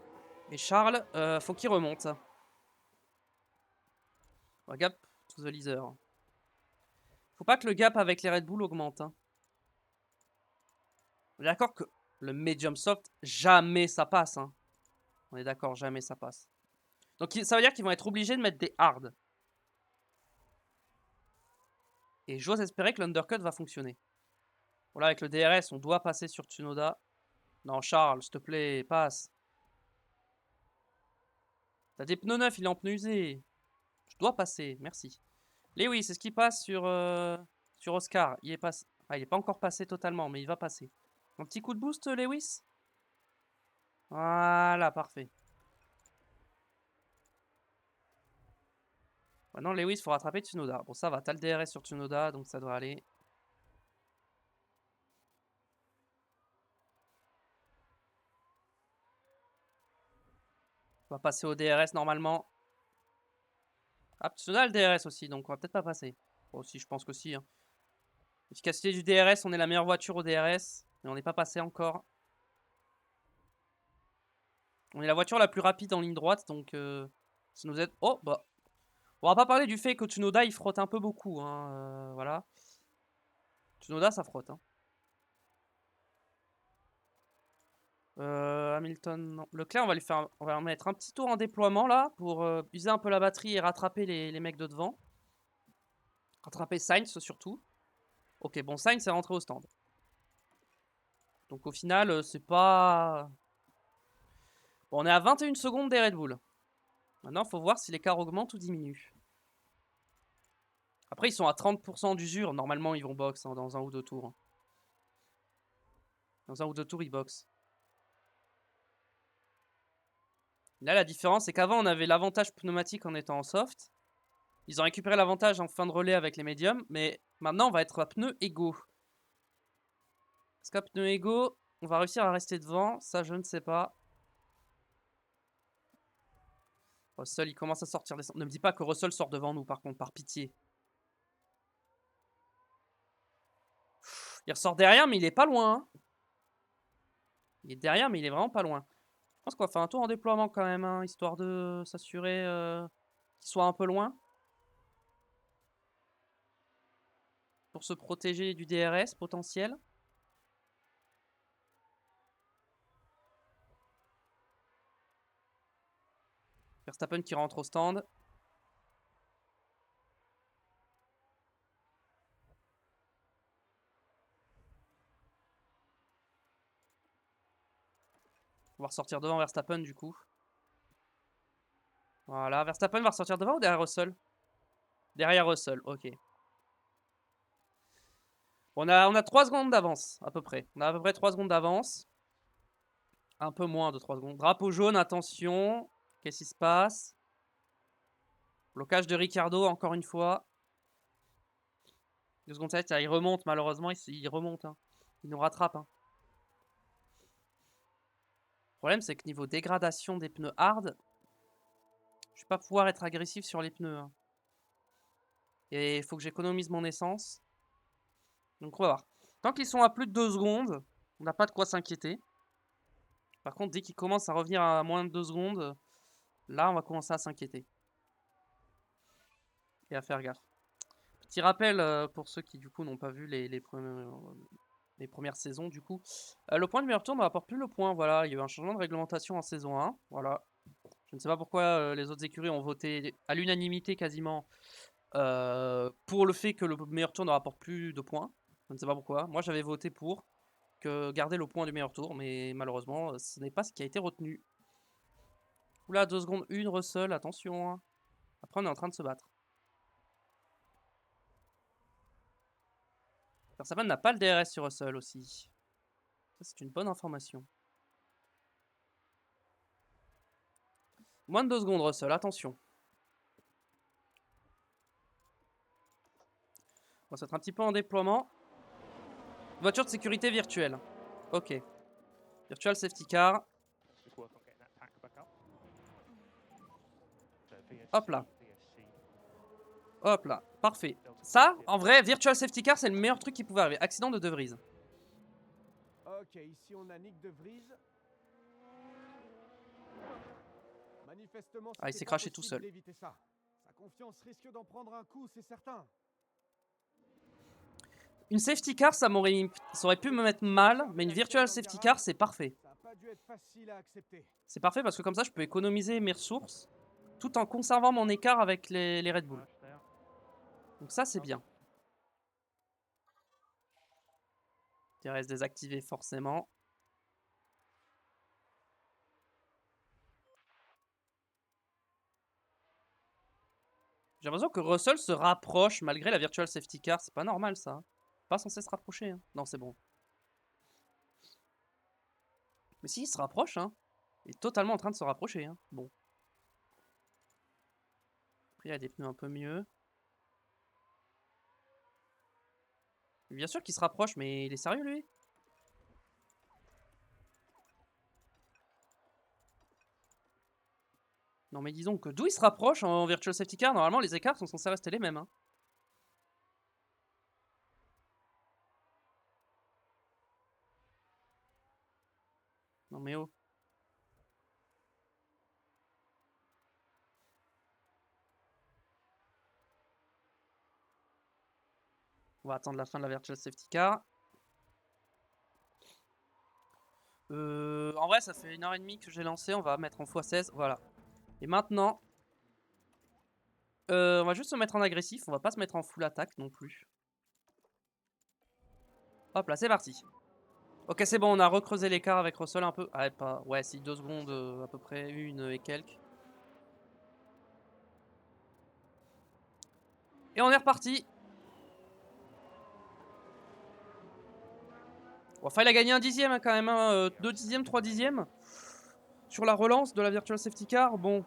Et Charles, faut qu'il remonte. Gap to the leader. Faut pas que le gap avec les Red Bull augmente. Hein. On est d'accord que le medium soft, jamais ça passe. Hein. On est d'accord, jamais ça passe. Donc ça veut dire qu'ils vont être obligés de mettre des hard. Et j'ose espérer que l'undercut va fonctionner. Voilà, avec le DRS, on doit passer sur Tsunoda. Non, Charles, s'il te plaît, passe. T'as des pneus neufs, il est en pneus usés. Je dois passer, merci. Lewis, c'est ce qui passe sur Oscar. Il est passé. Ah, il est pas encore passé totalement, mais il va passer. Un petit coup de boost, Lewis. Voilà, parfait. Maintenant, Lewis, faut rattraper Tsunoda. Bon, ça va, t'as le DRS sur Tsunoda, donc ça doit aller. On va passer au DRS normalement. Ah, Tsunoda a le DRS aussi, donc on va peut-être pas passer. Bon, si, je pense que si. Hein. Efficacité du DRS, on est la meilleure voiture au DRS, mais on n'est pas passé encore. On est la voiture la plus rapide en ligne droite, donc ça nous aide. Oh, bah. On va pas parler du fait que Tsunoda il frotte un peu beaucoup. Hein, voilà. Tsunoda ça frotte. Hein. Hamilton, non. Leclerc, on va mettre un petit tour en déploiement là pour user un peu la batterie et rattraper les mecs de devant. Rattraper Sainz surtout. Ok, bon, Sainz est rentré au stand. Donc au final, c'est pas. Bon, on est à 21 secondes des Red Bull. Maintenant, il faut voir si l'écart augmente ou diminue. Après, ils sont à 30% d'usure. Normalement, ils vont box hein, dans un ou deux tours. Hein. Dans un ou deux tours, ils boxent. Là, la différence, c'est qu'avant, on avait l'avantage pneumatique en étant en soft. Ils ont récupéré l'avantage en fin de relais avec les médiums. Mais maintenant, on va être à pneus égaux. Est-ce qu'à pneus égaux, on va réussir à rester devant? Ça, je ne sais pas. Russell, il commence à sortir des... Ne me dis pas que Russell sort devant nous, par contre, par pitié. Il ressort derrière, mais il est pas loin. Hein. Il est derrière, mais il est vraiment pas loin. Je pense qu'on va faire un tour en déploiement quand même, hein, histoire de s'assurer qu'il soit un peu loin. Pour se protéger du DRS potentiel. Verstappen qui rentre au stand. On va ressortir devant Verstappen du coup. Voilà, Verstappen va ressortir devant ou derrière Russell? Derrière Russell, ok. On a 3 secondes d'avance, à peu près. On a à peu près 3 secondes d'avance. Un peu moins de 3 secondes. Drapeau jaune, attention. Qu'est-ce qui se passe? Blocage de Ricardo, encore une fois. 2 secondes 7, il remonte malheureusement, il remonte. Hein. Il nous rattrape. Hein. Le problème, c'est que niveau dégradation des pneus hard, je vais pas pouvoir être agressif sur les pneus. Hein. Et il faut que j'économise mon essence. Donc on va voir. Tant qu'ils sont à plus de 2 secondes, on n'a pas de quoi s'inquiéter. Par contre, dès qu'ils commencent à revenir à moins de 2 secondes, là, on va commencer à s'inquiéter. Et à faire gaffe. Petit rappel pour ceux qui, du coup, n'ont pas vu les premières saisons, du coup. Le point du meilleur tour ne rapporte plus le point. Voilà, il y a eu un changement de réglementation en saison 1. Voilà. Je ne sais pas pourquoi les autres écuries ont voté à l'unanimité quasiment pour le fait que le meilleur tour ne rapporte plus de points. Je ne sais pas pourquoi. Moi, j'avais voté pour garder le point du meilleur tour, mais malheureusement, ce n'est pas ce qui a été retenu. Oula, 2 secondes 1, Russell, attention. Hein. Après, on est en train de se battre. Verstappen n'a pas le DRS sur Russell aussi. Ça, c'est une bonne information. Moins de 2 secondes, Russell, attention. On va se mettre un petit peu en déploiement. Voiture de sécurité virtuelle. Ok. Virtual safety car. Just work on getting that pack back up. So Hop là. VSC. Hop là. Parfait. Ça, en vrai, Virtual Safety Car, c'est le meilleur truc qui pouvait arriver. Accident de De Vries. Ok, ici on a Nick De Vries. Manifestement, Ah, il c'était s'est pas craché tout possible seul. d'éviter ça. Sa confiance risque d'en prendre un coup, c'est certain. Une safety car, ça aurait pu me mettre mal, mais une virtual safety car, c'est parfait. Ça a pas dû être facile à accepter. C'est parfait parce que comme ça, je peux économiser mes ressources tout en conservant mon écart avec les Red Bull. Donc ça, c'est bien. DRS désactivé forcément. J'ai l'impression que Russell se rapproche malgré la virtual safety car. C'est pas normal ça. Pas censé se rapprocher. Hein. Non, c'est bon. Mais si, il se rapproche. Hein. Il est totalement en train de se rapprocher. Hein. Bon. Après, il y a des pneus un peu mieux. Bien sûr qu'il se rapproche, mais il est sérieux lui? Non mais disons que d'où il se rapproche en virtual safety car, normalement les écarts sont censés rester les mêmes. Hein. Non mais oh. On va attendre la fin de la virtual safety car. En vrai ça fait 1h30 que j'ai lancé, on va mettre en x16, voilà. Et maintenant, on va juste se mettre en agressif, on va pas se mettre en full attaque non plus. Hop là, c'est parti. Ok, c'est bon, on a recreusé l'écart avec Russell un peu. Ah, pas. Ouais, si, 2 secondes à peu près, une et quelques. Et on est reparti. Bon, enfin, il a gagné un dixième hein, quand même, hein, 2 dixièmes, 3 dixièmes. Sur la relance de la virtual safety car, bon,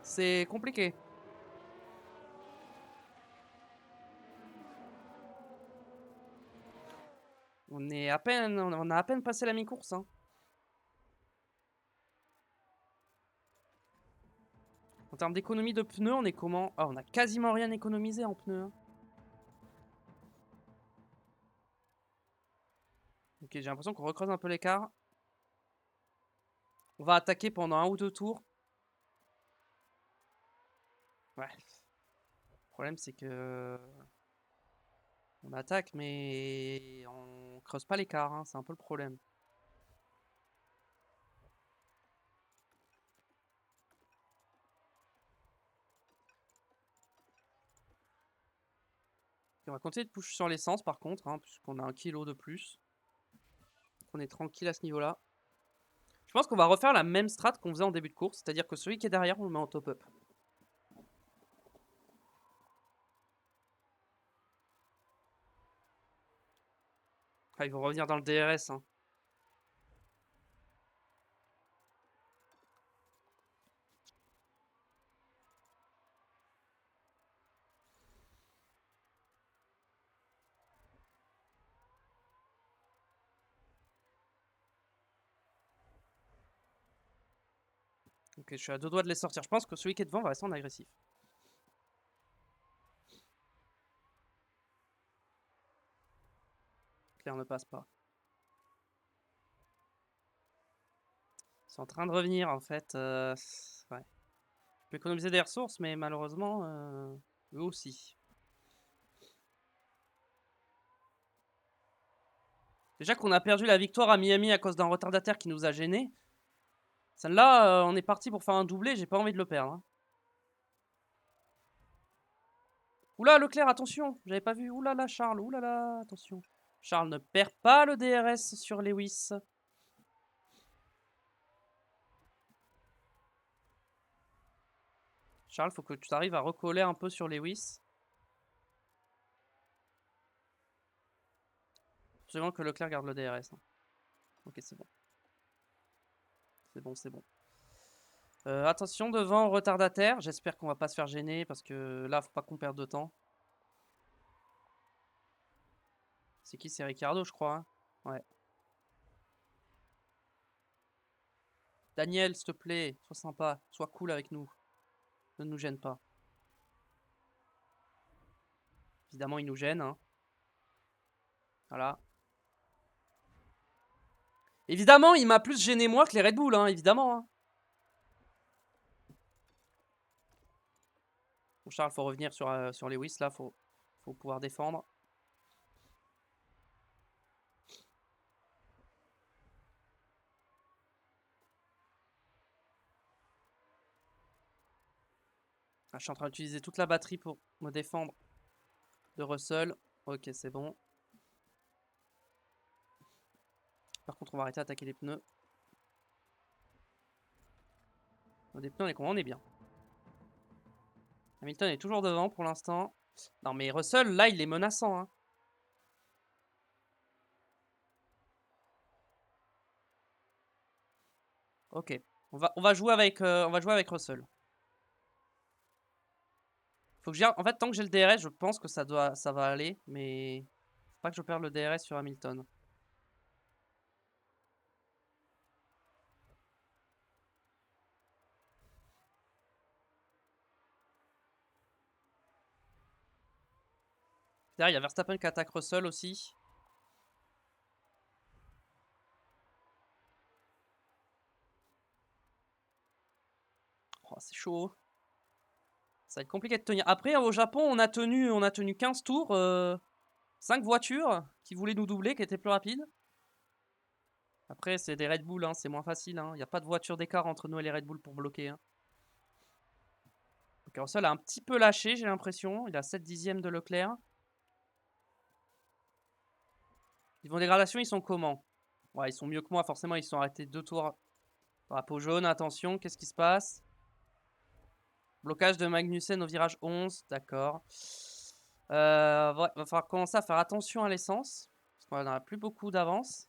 c'est compliqué. On a à peine passé la mi-course. Hein. En termes d'économie de pneus, on est comment? Ah, on a quasiment rien économisé en pneus. Hein. Ok, j'ai l'impression qu'on recreuse un peu l'écart. On va attaquer pendant 1 ou 2 tours. Ouais. Le problème, c'est que... On attaque, mais on creuse pas l'écart. Hein. C'est un peu le problème. On va continuer de push sur l'essence par contre, hein, puisqu'on a 1 kilo de plus. On est tranquille à ce niveau-là. Je pense qu'on va refaire la même strat qu'on faisait en début de course, c'est-à-dire que celui qui est derrière, on le met en top-up. Ah, ils vont revenir dans le DRS. Hein. Ok, je suis à 2 doigts de les sortir. Je pense que celui qui est devant va rester en agressif. Claire ne passe pas. Ils sont en train de revenir en fait. Ouais. Je peux économiser des ressources, mais malheureusement, eux aussi. Déjà qu'on a perdu la victoire à Miami à cause d'un retardataire qui nous a gênés. Celle-là, on est parti pour faire un doublé, j'ai pas envie de le perdre. Hein. Oula, Leclerc, attention, j'avais pas vu. Oulala, Charles, oulala, attention. Charles ne perd pas le DRS sur Lewis. Charles, faut que tu arrives à recoller un peu sur Lewis. Absolument que Leclerc garde le DRS. Hein. Ok, c'est bon. C'est bon, c'est bon. Attention devant retardataire. J'espère qu'on va pas se faire gêner parce que là, faut pas qu'on perde de temps. C'est qui? C'est Ricardo, je crois. Hein ouais. Daniel, s'il te plaît, sois sympa, sois cool avec nous. Ne nous gêne pas. Évidemment, il nous gêne. Hein. Voilà. Évidemment, il m'a plus gêné moi que les Red Bull, hein, évidemment. Hein. Bon, Charles, faut revenir sur Lewis, là, faut pouvoir défendre. Ah, je suis en train d'utiliser toute la batterie pour me défendre de Russell. Ok, c'est bon. Par contre, on va arrêter d'attaquer les pneus. Des pneus, on est bien. Hamilton est toujours devant pour l'instant. Non mais Russell, là, il est menaçant. Hein. Ok. On va jouer avec Russell. Faut que en fait, tant que j'ai le DRS, je pense que ça va aller. Mais faut pas que je perde le DRS sur Hamilton. Derrière, il y a Verstappen qui attaque Russell aussi. Oh, c'est chaud. Ça va être compliqué de tenir. Après, au Japon, on a tenu 15 tours. 5 voitures qui voulaient nous doubler, qui étaient plus rapides. Après, c'est des Red Bull, hein, c'est moins facile. Il n'y a pas de voiture d'écart entre nous et les Red Bull pour bloquer. Hein. Donc Russell a un petit peu lâché, j'ai l'impression. Il a 7 dixièmes de Leclerc. Niveau dégradation, ils sont comment? Ouais, ils sont mieux que moi, forcément, ils sont arrêtés 2 tours. Drapeau jaune, attention, qu'est-ce qui se passe? Blocage de Magnussen au virage 11, d'accord. Va falloir commencer à faire attention à l'essence. Parce qu'on n'a plus beaucoup d'avance.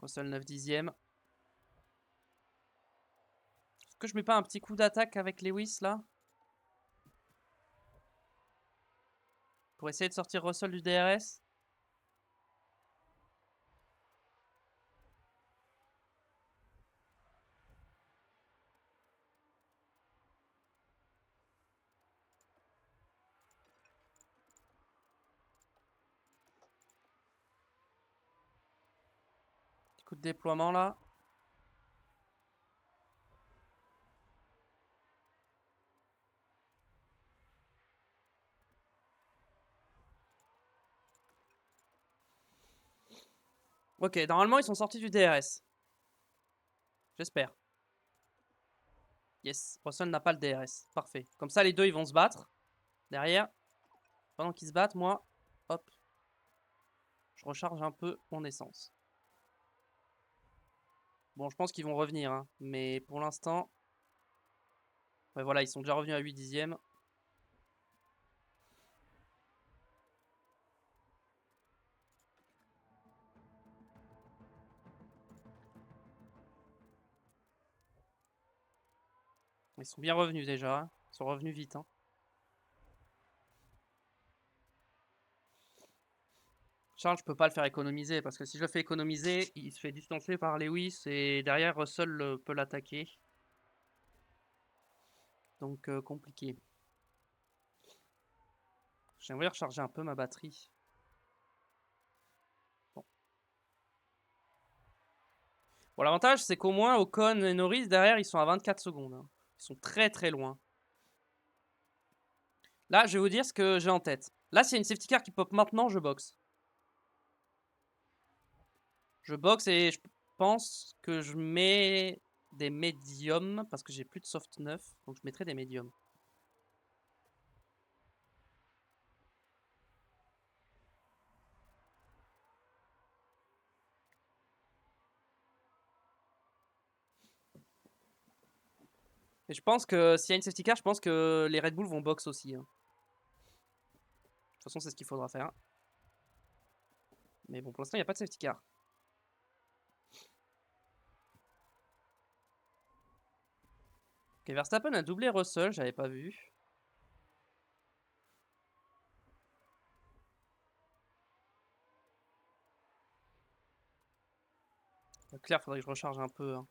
Russell 9 dixièmes. Est-ce que je mets pas un petit coup d'attaque avec Lewis là? Pour essayer de sortir Russell du DRS? Petit coup de déploiement là. Ok, normalement ils sont sortis du DRS. J'espère. Yes, Russell n'a pas le DRS. Parfait. Comme ça, les deux ils vont se battre. Derrière. Pendant qu'ils se battent, moi, hop. Je recharge un peu mon essence. Bon, je pense qu'ils vont revenir. Hein, mais pour l'instant. Ouais, voilà, ils sont déjà revenus à 8 dixièmes. Ils sont bien revenus déjà. Hein. Ils sont revenus vite. Hein. Charles, je peux pas le faire économiser parce que si je le fais économiser, il se fait distancer par Lewis et derrière Russell peut l'attaquer. Donc compliqué. J'aimerais recharger un peu ma batterie. Bon, bon l'avantage c'est qu'au moins Ocon et Norris derrière ils sont à 24 secondes. Hein. Ils sont très très loin. Là, je vais vous dire ce que j'ai en tête. Là, s'il y a une safety car qui pop maintenant, je boxe. Je boxe et je pense que je mets des médiums parce que j'ai plus de soft 9. Donc je mettrai des médiums. Et je pense que s'il y a une safety car, je pense que les Red Bull vont box aussi. Hein. De toute façon, c'est ce qu'il faudra faire. Mais bon, pour l'instant, il n'y a pas de safety car. Ok, Verstappen a doublé Russell, j'avais pas vu. Claire, faudrait que je recharge un peu. Hein.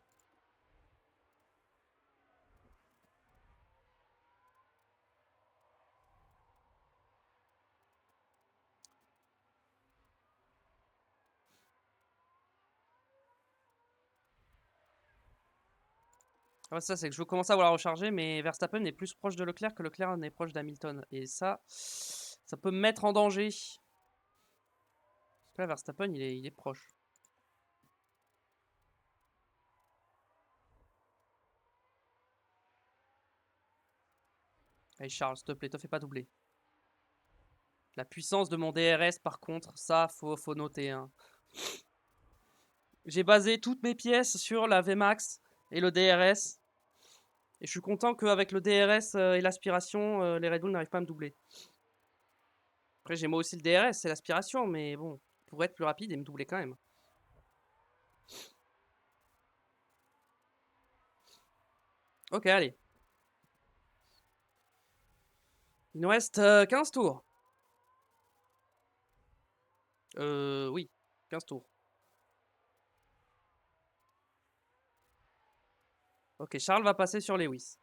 Ouais, ça, c'est que je veux commencer à vouloir recharger, mais Verstappen est plus proche de Leclerc que Leclerc n'est proche d'Hamilton. Et ça peut me mettre en danger. Parce que là, Verstappen, il est proche. Allez, Charles, s'il te plaît, te fais pas doubler. La puissance de mon DRS, par contre, ça, faut noter. Hein. J'ai basé toutes mes pièces sur la VMAX et le DRS. Et je suis content qu'avec le DRS et l'aspiration, les Red Bull n'arrivent pas à me doubler. Après, j'ai moi aussi le DRS, c'est l'aspiration, mais bon, pour être plus rapide et me doubler quand même. Ok, allez. Il nous reste 15 tours. Oui, 15 tours. Ok, Charles va passer sur Lewis.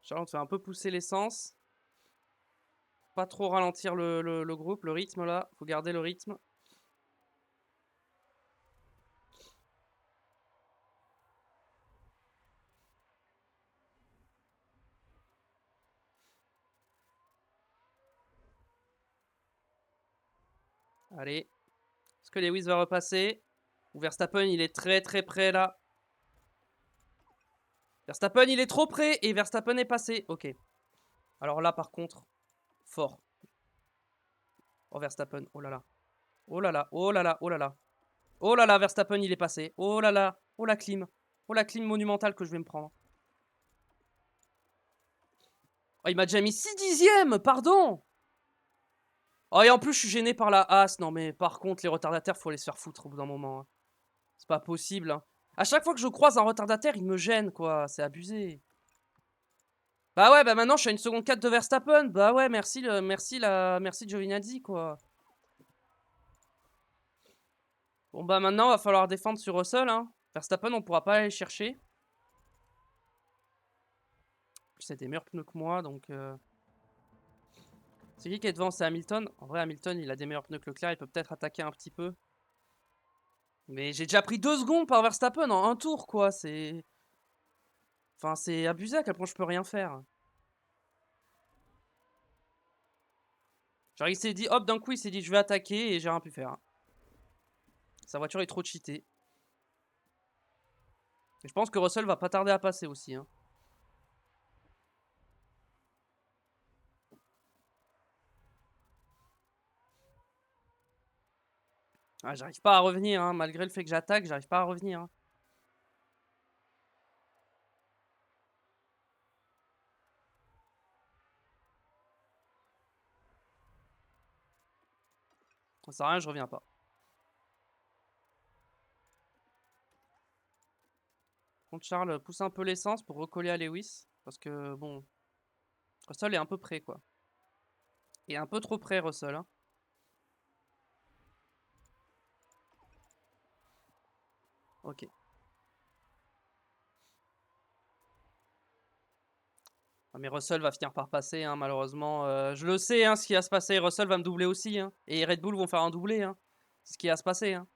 Charles, on te fait un peu pousser l'essence. Pas trop ralentir le groupe, le rythme là. Faut garder le rythme. Allez. Est-ce que Lewis va repasser? Ou Verstappen, il est très très près là. Verstappen, il est trop près et Verstappen est passé. Ok. Alors là, par contre, fort. Oh, Verstappen. Oh là là. Oh là là. Oh là là. Oh là là. Oh là là, Verstappen, il est passé. Oh là là. Oh la clim. Oh la clim monumentale que je vais me prendre. Oh, il m'a déjà mis 6 dixièmes. Pardon. Oh, et en plus, je suis gêné par la As. Non, mais par contre, les retardataires, faut les se faire foutre au bout d'un moment. Hein. C'est pas possible. Hein. À chaque fois que je croise un retardataire, il me gêne, quoi. C'est abusé. Bah ouais, bah maintenant, je suis à 1 seconde 4 de Verstappen. Bah ouais, merci, merci Giovinazzi, quoi. Bon, bah maintenant, va falloir défendre sur Russell. Hein. Verstappen, on pourra pas aller chercher. En plus, c'est des meilleurs pneus que moi, donc... C'est qui est devant? C'est Hamilton. En vrai, Hamilton, il a des meilleurs pneus que Leclerc. Il peut peut-être attaquer un petit peu. Mais j'ai déjà pris 2 secondes par Verstappen en un tour, quoi. C'est... Enfin, c'est abusé à quel point je peux rien faire. Genre, il s'est dit, hop, d'un coup, il s'est dit, je vais attaquer et j'ai rien pu faire. Sa voiture est trop cheatée. Et je pense que Russell va pas tarder à passer aussi. Hein. Ah, j'arrive pas à revenir, hein. Malgré le fait que j'attaque, j'arrive pas à revenir. Hein. Ça sert à rien, je reviens pas. Contre Charles, pousse un peu l'essence pour recoller à Lewis. Parce que, bon, Russell est un peu près, quoi. Et un peu trop près, Russell. Hein. Ok. Ah, mais Russell va finir par passer, hein, malheureusement. Je le sais, hein, ce qui va se passer. Russell va me doubler aussi. Hein. Et Red Bull vont faire un doublé. Hein. C'est ce qui va se passer. Hein.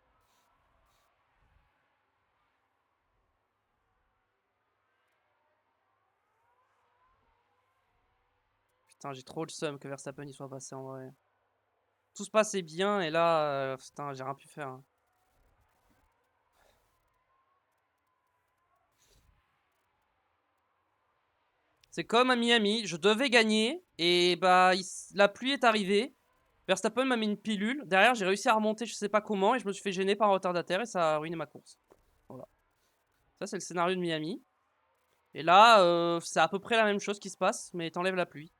Putain, j'ai trop le seum que Verstappen y soit passé en vrai. Tout se passait bien et là, putain, j'ai rien pu faire. Hein. C'est comme à Miami, je devais gagner et bah la pluie est arrivée. Verstappen m'a mis une pilule. Derrière, j'ai réussi à remonter, je sais pas comment, et je me suis fait gêner par un retardataire et ça a ruiné ma course. Voilà. Ça, c'est le scénario de Miami. Et là, c'est à peu près la même chose qui se passe, mais t'enlèves la pluie.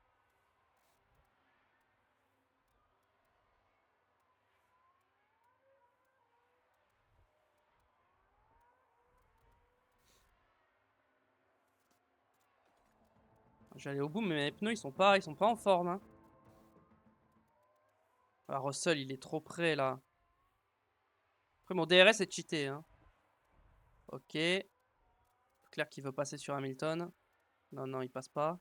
J'allais au bout, mais mes pneus, ils sont pas en forme. Hein. Ah, Russell, il est trop près là. Après, mon DRS est cheaté. Hein. Ok. Claire qui veut passer sur Hamilton. Non, non, il passe pas.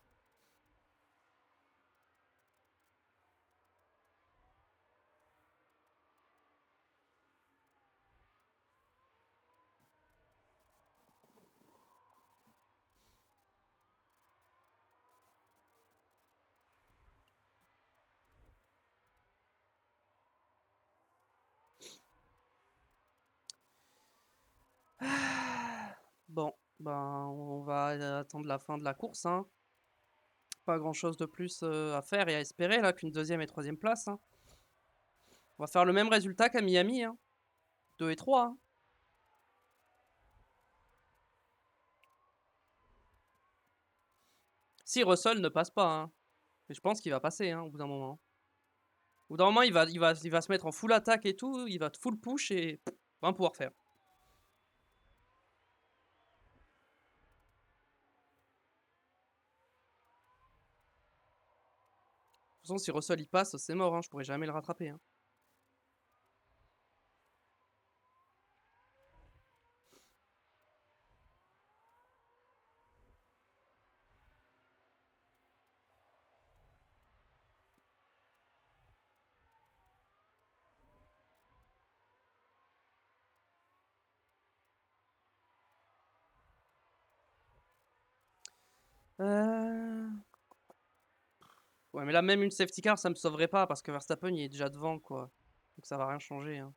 Ben, on va attendre la fin de la course, hein. Pas grand chose de plus à faire et à espérer là qu'une deuxième et troisième place, hein. On va faire le même résultat qu'à Miami, hein. 2 et 3, hein. Si Russell ne passe pas, hein. Mais je pense qu'il va passer, hein, au bout d'un moment. Au bout d'un moment, il va se mettre en full attaque et tout, il va full push et va rien pouvoir faire. De toute façon, si Russell il passe, c'est mort, hein, je pourrai jamais le rattraper, hein. Ouais, mais là, même une safety car, ça me sauverait pas parce que Verstappen il est déjà devant, quoi. Donc ça va rien changer, hein.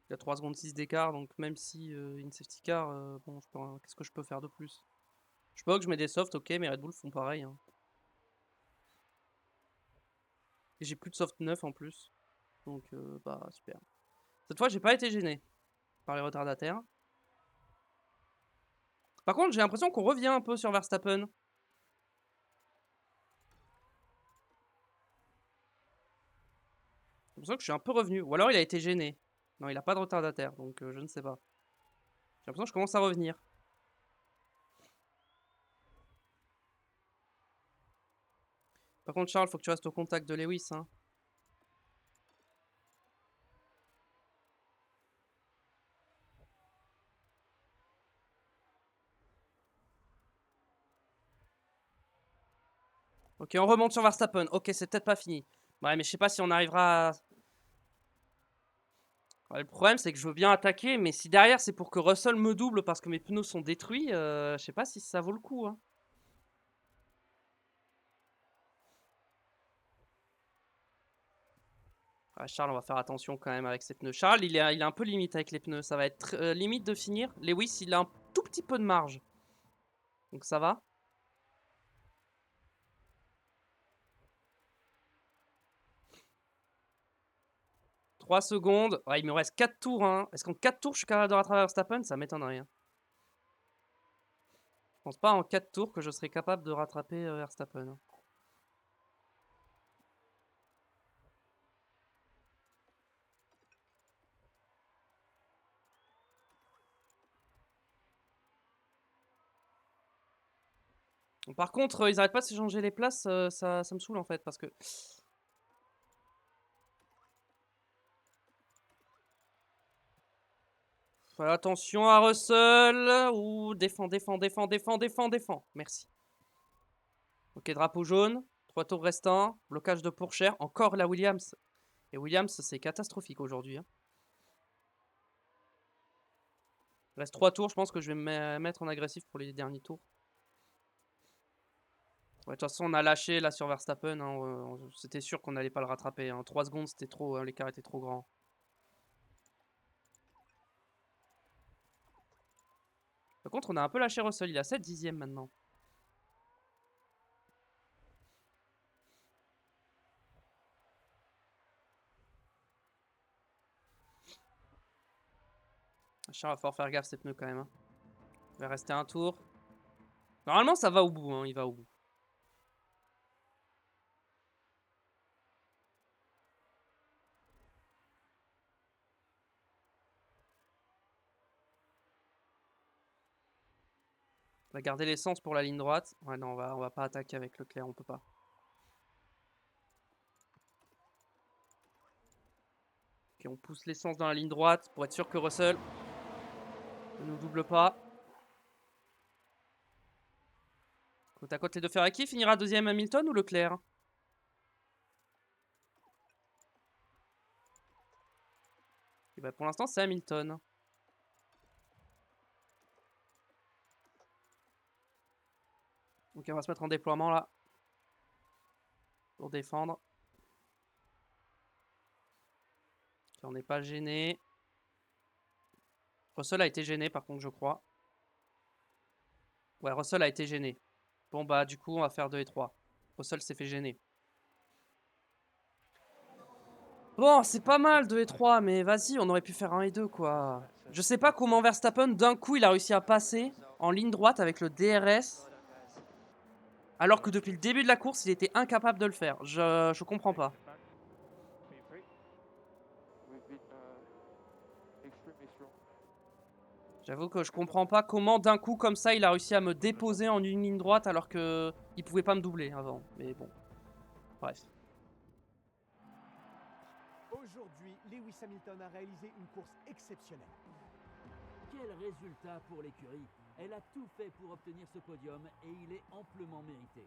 Il y a 3 secondes 6 d'écart, donc même si une safety car, bon, qu'est-ce que je peux faire de plus? Je peux que je mets des softs, ok, mais Red Bull font pareil, hein. Et j'ai plus de soft 9 en plus. Donc, bah, super. Cette fois, j'ai pas été gêné par les retardataires. Par contre, j'ai l'impression qu'on revient un peu sur Verstappen. C'est pour ça que je suis un peu revenu. Ou alors il a été gêné. Non, il a pas de retardataire, donc je ne sais pas. J'ai l'impression que je commence à revenir. Par contre, Charles, faut que tu restes au contact de Lewis, hein. Ok, on remonte sur Verstappen. Ok, c'est peut-être pas fini. Ouais, mais je sais pas si on arrivera à... Ouais, le problème, c'est que je veux bien attaquer, mais si derrière c'est pour que Russell me double parce que mes pneus sont détruits, je sais pas si ça vaut le coup, hein. Ouais, Charles, on va faire attention quand même avec ses pneus. Charles, il est un peu limite avec les pneus. Ça va être limite de finir. Lewis, il a un tout petit peu de marge. Donc ça va. 3 secondes. Ouais, il me reste 4 tours, hein. Est-ce qu'en 4 tours, je suis capable de rattraper Verstappen? Ça m'étonnerait, hein. Je pense pas en 4 tours que je serais capable de rattraper Verstappen, hein. Par contre, ils arrêtent pas de s'échanger les places. Ça me saoule en fait parce que... Fais attention à Russell. Ouh, défends, défends, défends, défends, défends, défends. Merci. Ok, drapeau jaune. 3 tours restants. Blocage de Pourchère. Encore la Williams. Et Williams, c'est catastrophique aujourd'hui, hein. Il reste 3 tours. Je pense que je vais me mettre en agressif pour les derniers tours. Ouais, de toute façon, on a lâché là sur Verstappen, hein. C'était sûr qu'on n'allait pas le rattraper, hein. 3 secondes, c'était trop, hein, l'écart était trop grand. Par contre, on a un peu lâché Russell. Il a 7 dixièmes maintenant. Charles va falloir faire gaffe ces pneus quand même, hein. Il va rester un tour. Normalement, ça va au bout, hein. Il va au bout. On va garder l'essence pour la ligne droite. Ouais, non, on va pas attaquer avec Leclerc, on peut pas. Ok, on pousse l'essence dans la ligne droite pour être sûr que Russell ne nous double pas. Côte à côte les deux Ferrari, finira deuxième Hamilton ou Leclerc? Et bah pour l'instant, c'est Hamilton. Ok, on va se mettre en déploiement là. Pour défendre. Ok, on n'est pas gêné. Russell a été gêné par contre, je crois. Ouais, Russell a été gêné. Bon bah du coup, on va faire 2 et 3. Russell s'est fait gêner. Bon, c'est pas mal 2 et 3, mais vas-y, on aurait pu faire 1 et 2 quoi. Je sais pas comment Verstappen, d'un coup, il a réussi à passer en ligne droite avec le DRS. Alors que depuis le début de la course, il était incapable de le faire. Je comprends pas. J'avoue que je comprends pas comment d'un coup comme ça il a réussi à me déposer en une ligne droite alors que il pouvait pas me doubler avant. Mais bon, bref. Aujourd'hui, Lewis Hamilton a réalisé une course exceptionnelle. Quel résultat pour l'écurie! Elle a tout fait pour obtenir ce podium et il est amplement mérité.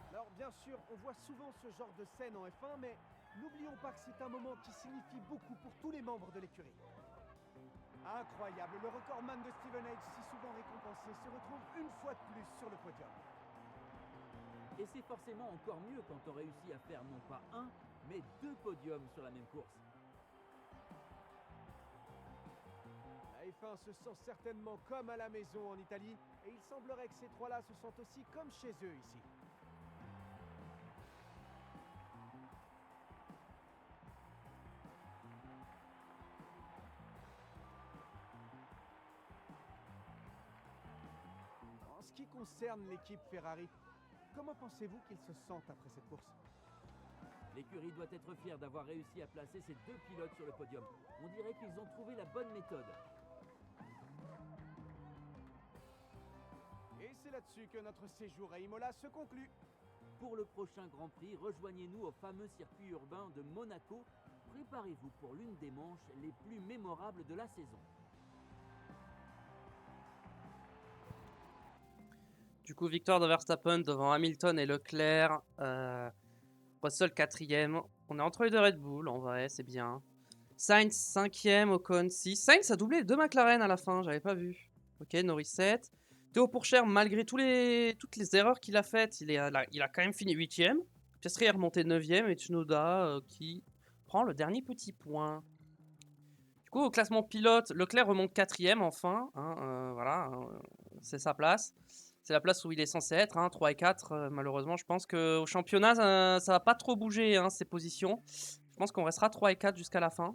Alors bien sûr, on voit souvent ce genre de scène en F1, mais n'oublions pas que c'est un moment qui signifie beaucoup pour tous les membres de l'écurie. Incroyable, le recordman de Steven H, si souvent récompensé, se retrouve une fois de plus sur le podium. Et c'est forcément encore mieux quand on réussit à faire non pas un, mais 2 podiums sur la même course. La F1 se sent certainement comme à la maison en Italie, et il semblerait que ces trois-là se sentent aussi comme chez eux ici. En ce qui concerne l'équipe Ferrari, comment pensez-vous qu'ils se sentent après cette course? L'écurie doit être fière d'avoir réussi à placer ces 2 pilotes sur le podium. On dirait qu'ils ont trouvé la bonne méthode. Et c'est là-dessus que notre séjour à Imola se conclut. Pour le prochain Grand Prix, rejoignez-nous au fameux circuit urbain de Monaco. Préparez-vous pour l'une des manches les plus mémorables de la saison. Du coup, victoire de Verstappen devant Hamilton et Leclerc. Russell 4ème. On est entre les deux Red Bull, en vrai, c'est bien. Sainz 5ème, Ocon 6. Sainz a doublé les 2 McLaren à la fin, j'avais pas vu. Ok, Norris 7. Théo Pourchaire, malgré toutes les erreurs qu'il a faites, il a quand même fini 8ème. Piastri est remonté 9ème et Tsunoda qui prend le dernier petit point. Du coup, au classement pilote, Leclerc remonte 4ème enfin. Hein, voilà, c'est sa place. C'est la place où il est censé être, hein, 3 et 4. Malheureusement, je pense qu'au championnat, ça va pas trop bouger, hein, ces positions. Je pense qu'on restera 3 et 4 jusqu'à la fin.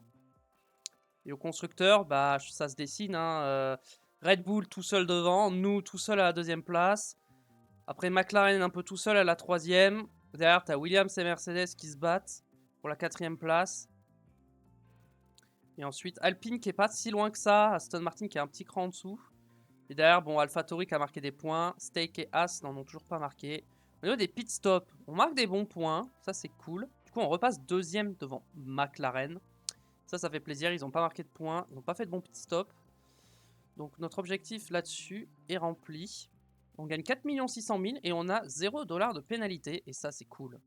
Et au constructeur, bah, ça se dessine. Hein, Red Bull tout seul devant, nous tout seul à la 2ème place. Après McLaren un peu tout seul à la 3ème. Derrière, tu as Williams et Mercedes qui se battent pour la 4ème place. Et ensuite, Alpine qui est pas si loin que ça. Aston Martin qui est un petit cran en dessous. Et derrière, bon, AlphaTauri qui a marqué des points. Stake et As n'en ont toujours pas marqué. Au niveau des pit stops, on marque des bons points. Ça, c'est cool. Du coup, on repasse 2ème devant McLaren. Ça fait plaisir. Ils n'ont pas marqué de points. Ils n'ont pas fait de bons pit stops. Donc, notre objectif là-dessus est rempli. On gagne 4 600 000 et on a 0 $ de pénalité. Et ça, c'est cool.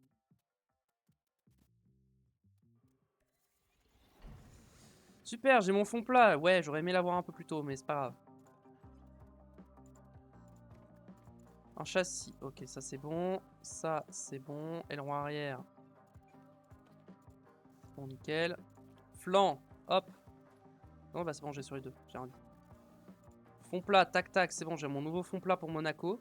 Super, j'ai mon fond plat. Ouais, j'aurais aimé l'avoir un peu plus tôt, mais c'est pas grave. Un châssis, ok, ça c'est bon. Ça c'est bon. Aileron arrière. Bon, nickel. Flanc, hop. Non, bah c'est bon, j'ai sur les deux. J'ai rien dit. Fond plat, tac tac, c'est bon, j'ai mon nouveau fond plat pour Monaco.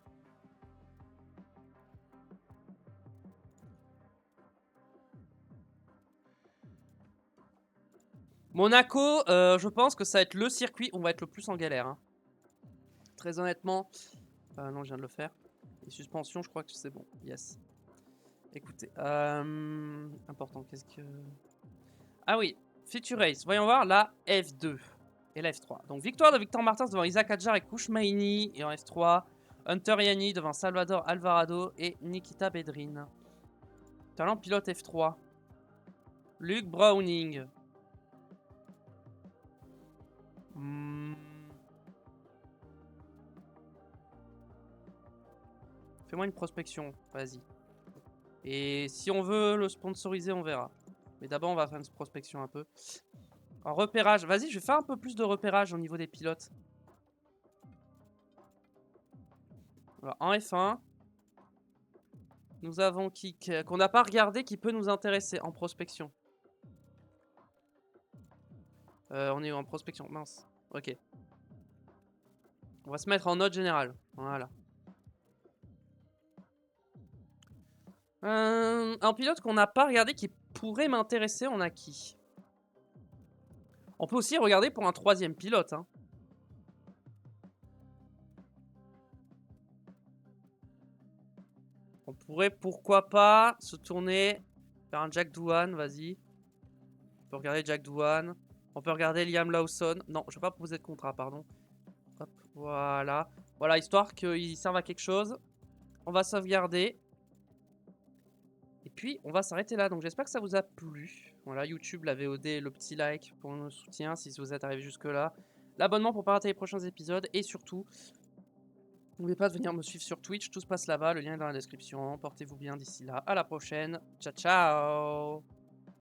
Monaco, je pense que ça va être le circuit où on va être le plus en galère. Hein. Très honnêtement. Non, je viens de le faire. Les suspensions, je crois que c'est bon. Yes. Écoutez. Important, qu'est-ce que... Ah oui, Feature Race. Voyons voir la F2 et la F3. Donc, victoire de Victor Martins devant Isaac Hadjar et Kouchmaini. Et en F3, Hunter Yanni devant Salvador Alvarado et Nikita Bedrin. Talent pilote F3. Luke Browning. Fais-moi une prospection, vas-y. Et si on veut le sponsoriser, on verra. Mais d'abord, on va faire une prospection un peu. En repérage, vas-y, je vais faire un peu plus de repérage au niveau des pilotes. Alors, en F1, nous avons qui qu'on n'a pas regardé qui peut nous intéresser en prospection. On est en prospection, mince. Ok. On va se mettre en note générale. Voilà. Un pilote qu'on n'a pas regardé qui pourrait m'intéresser, on a qui? On peut aussi regarder pour un troisième pilote. Hein. On pourrait, pourquoi pas, se tourner vers un Jack Doohan, vas-y. On peut regarder Jack Doohan. On peut regarder Liam Lawson. Non, je ne vais pas proposer de contrat, pardon. Hop, voilà. Voilà, histoire qu'il serve à quelque chose. On va sauvegarder. Et puis, on va s'arrêter là. Donc, j'espère que ça vous a plu. Voilà, YouTube, la VOD, le petit like pour le soutien si vous êtes arrivé jusque-là. L'abonnement pour ne pas rater les prochains épisodes. Et surtout, n'oubliez pas de venir me suivre sur Twitch. Tout se passe là-bas. Le lien est dans la description. Portez-vous bien d'ici là. À la prochaine. Ciao, ciao!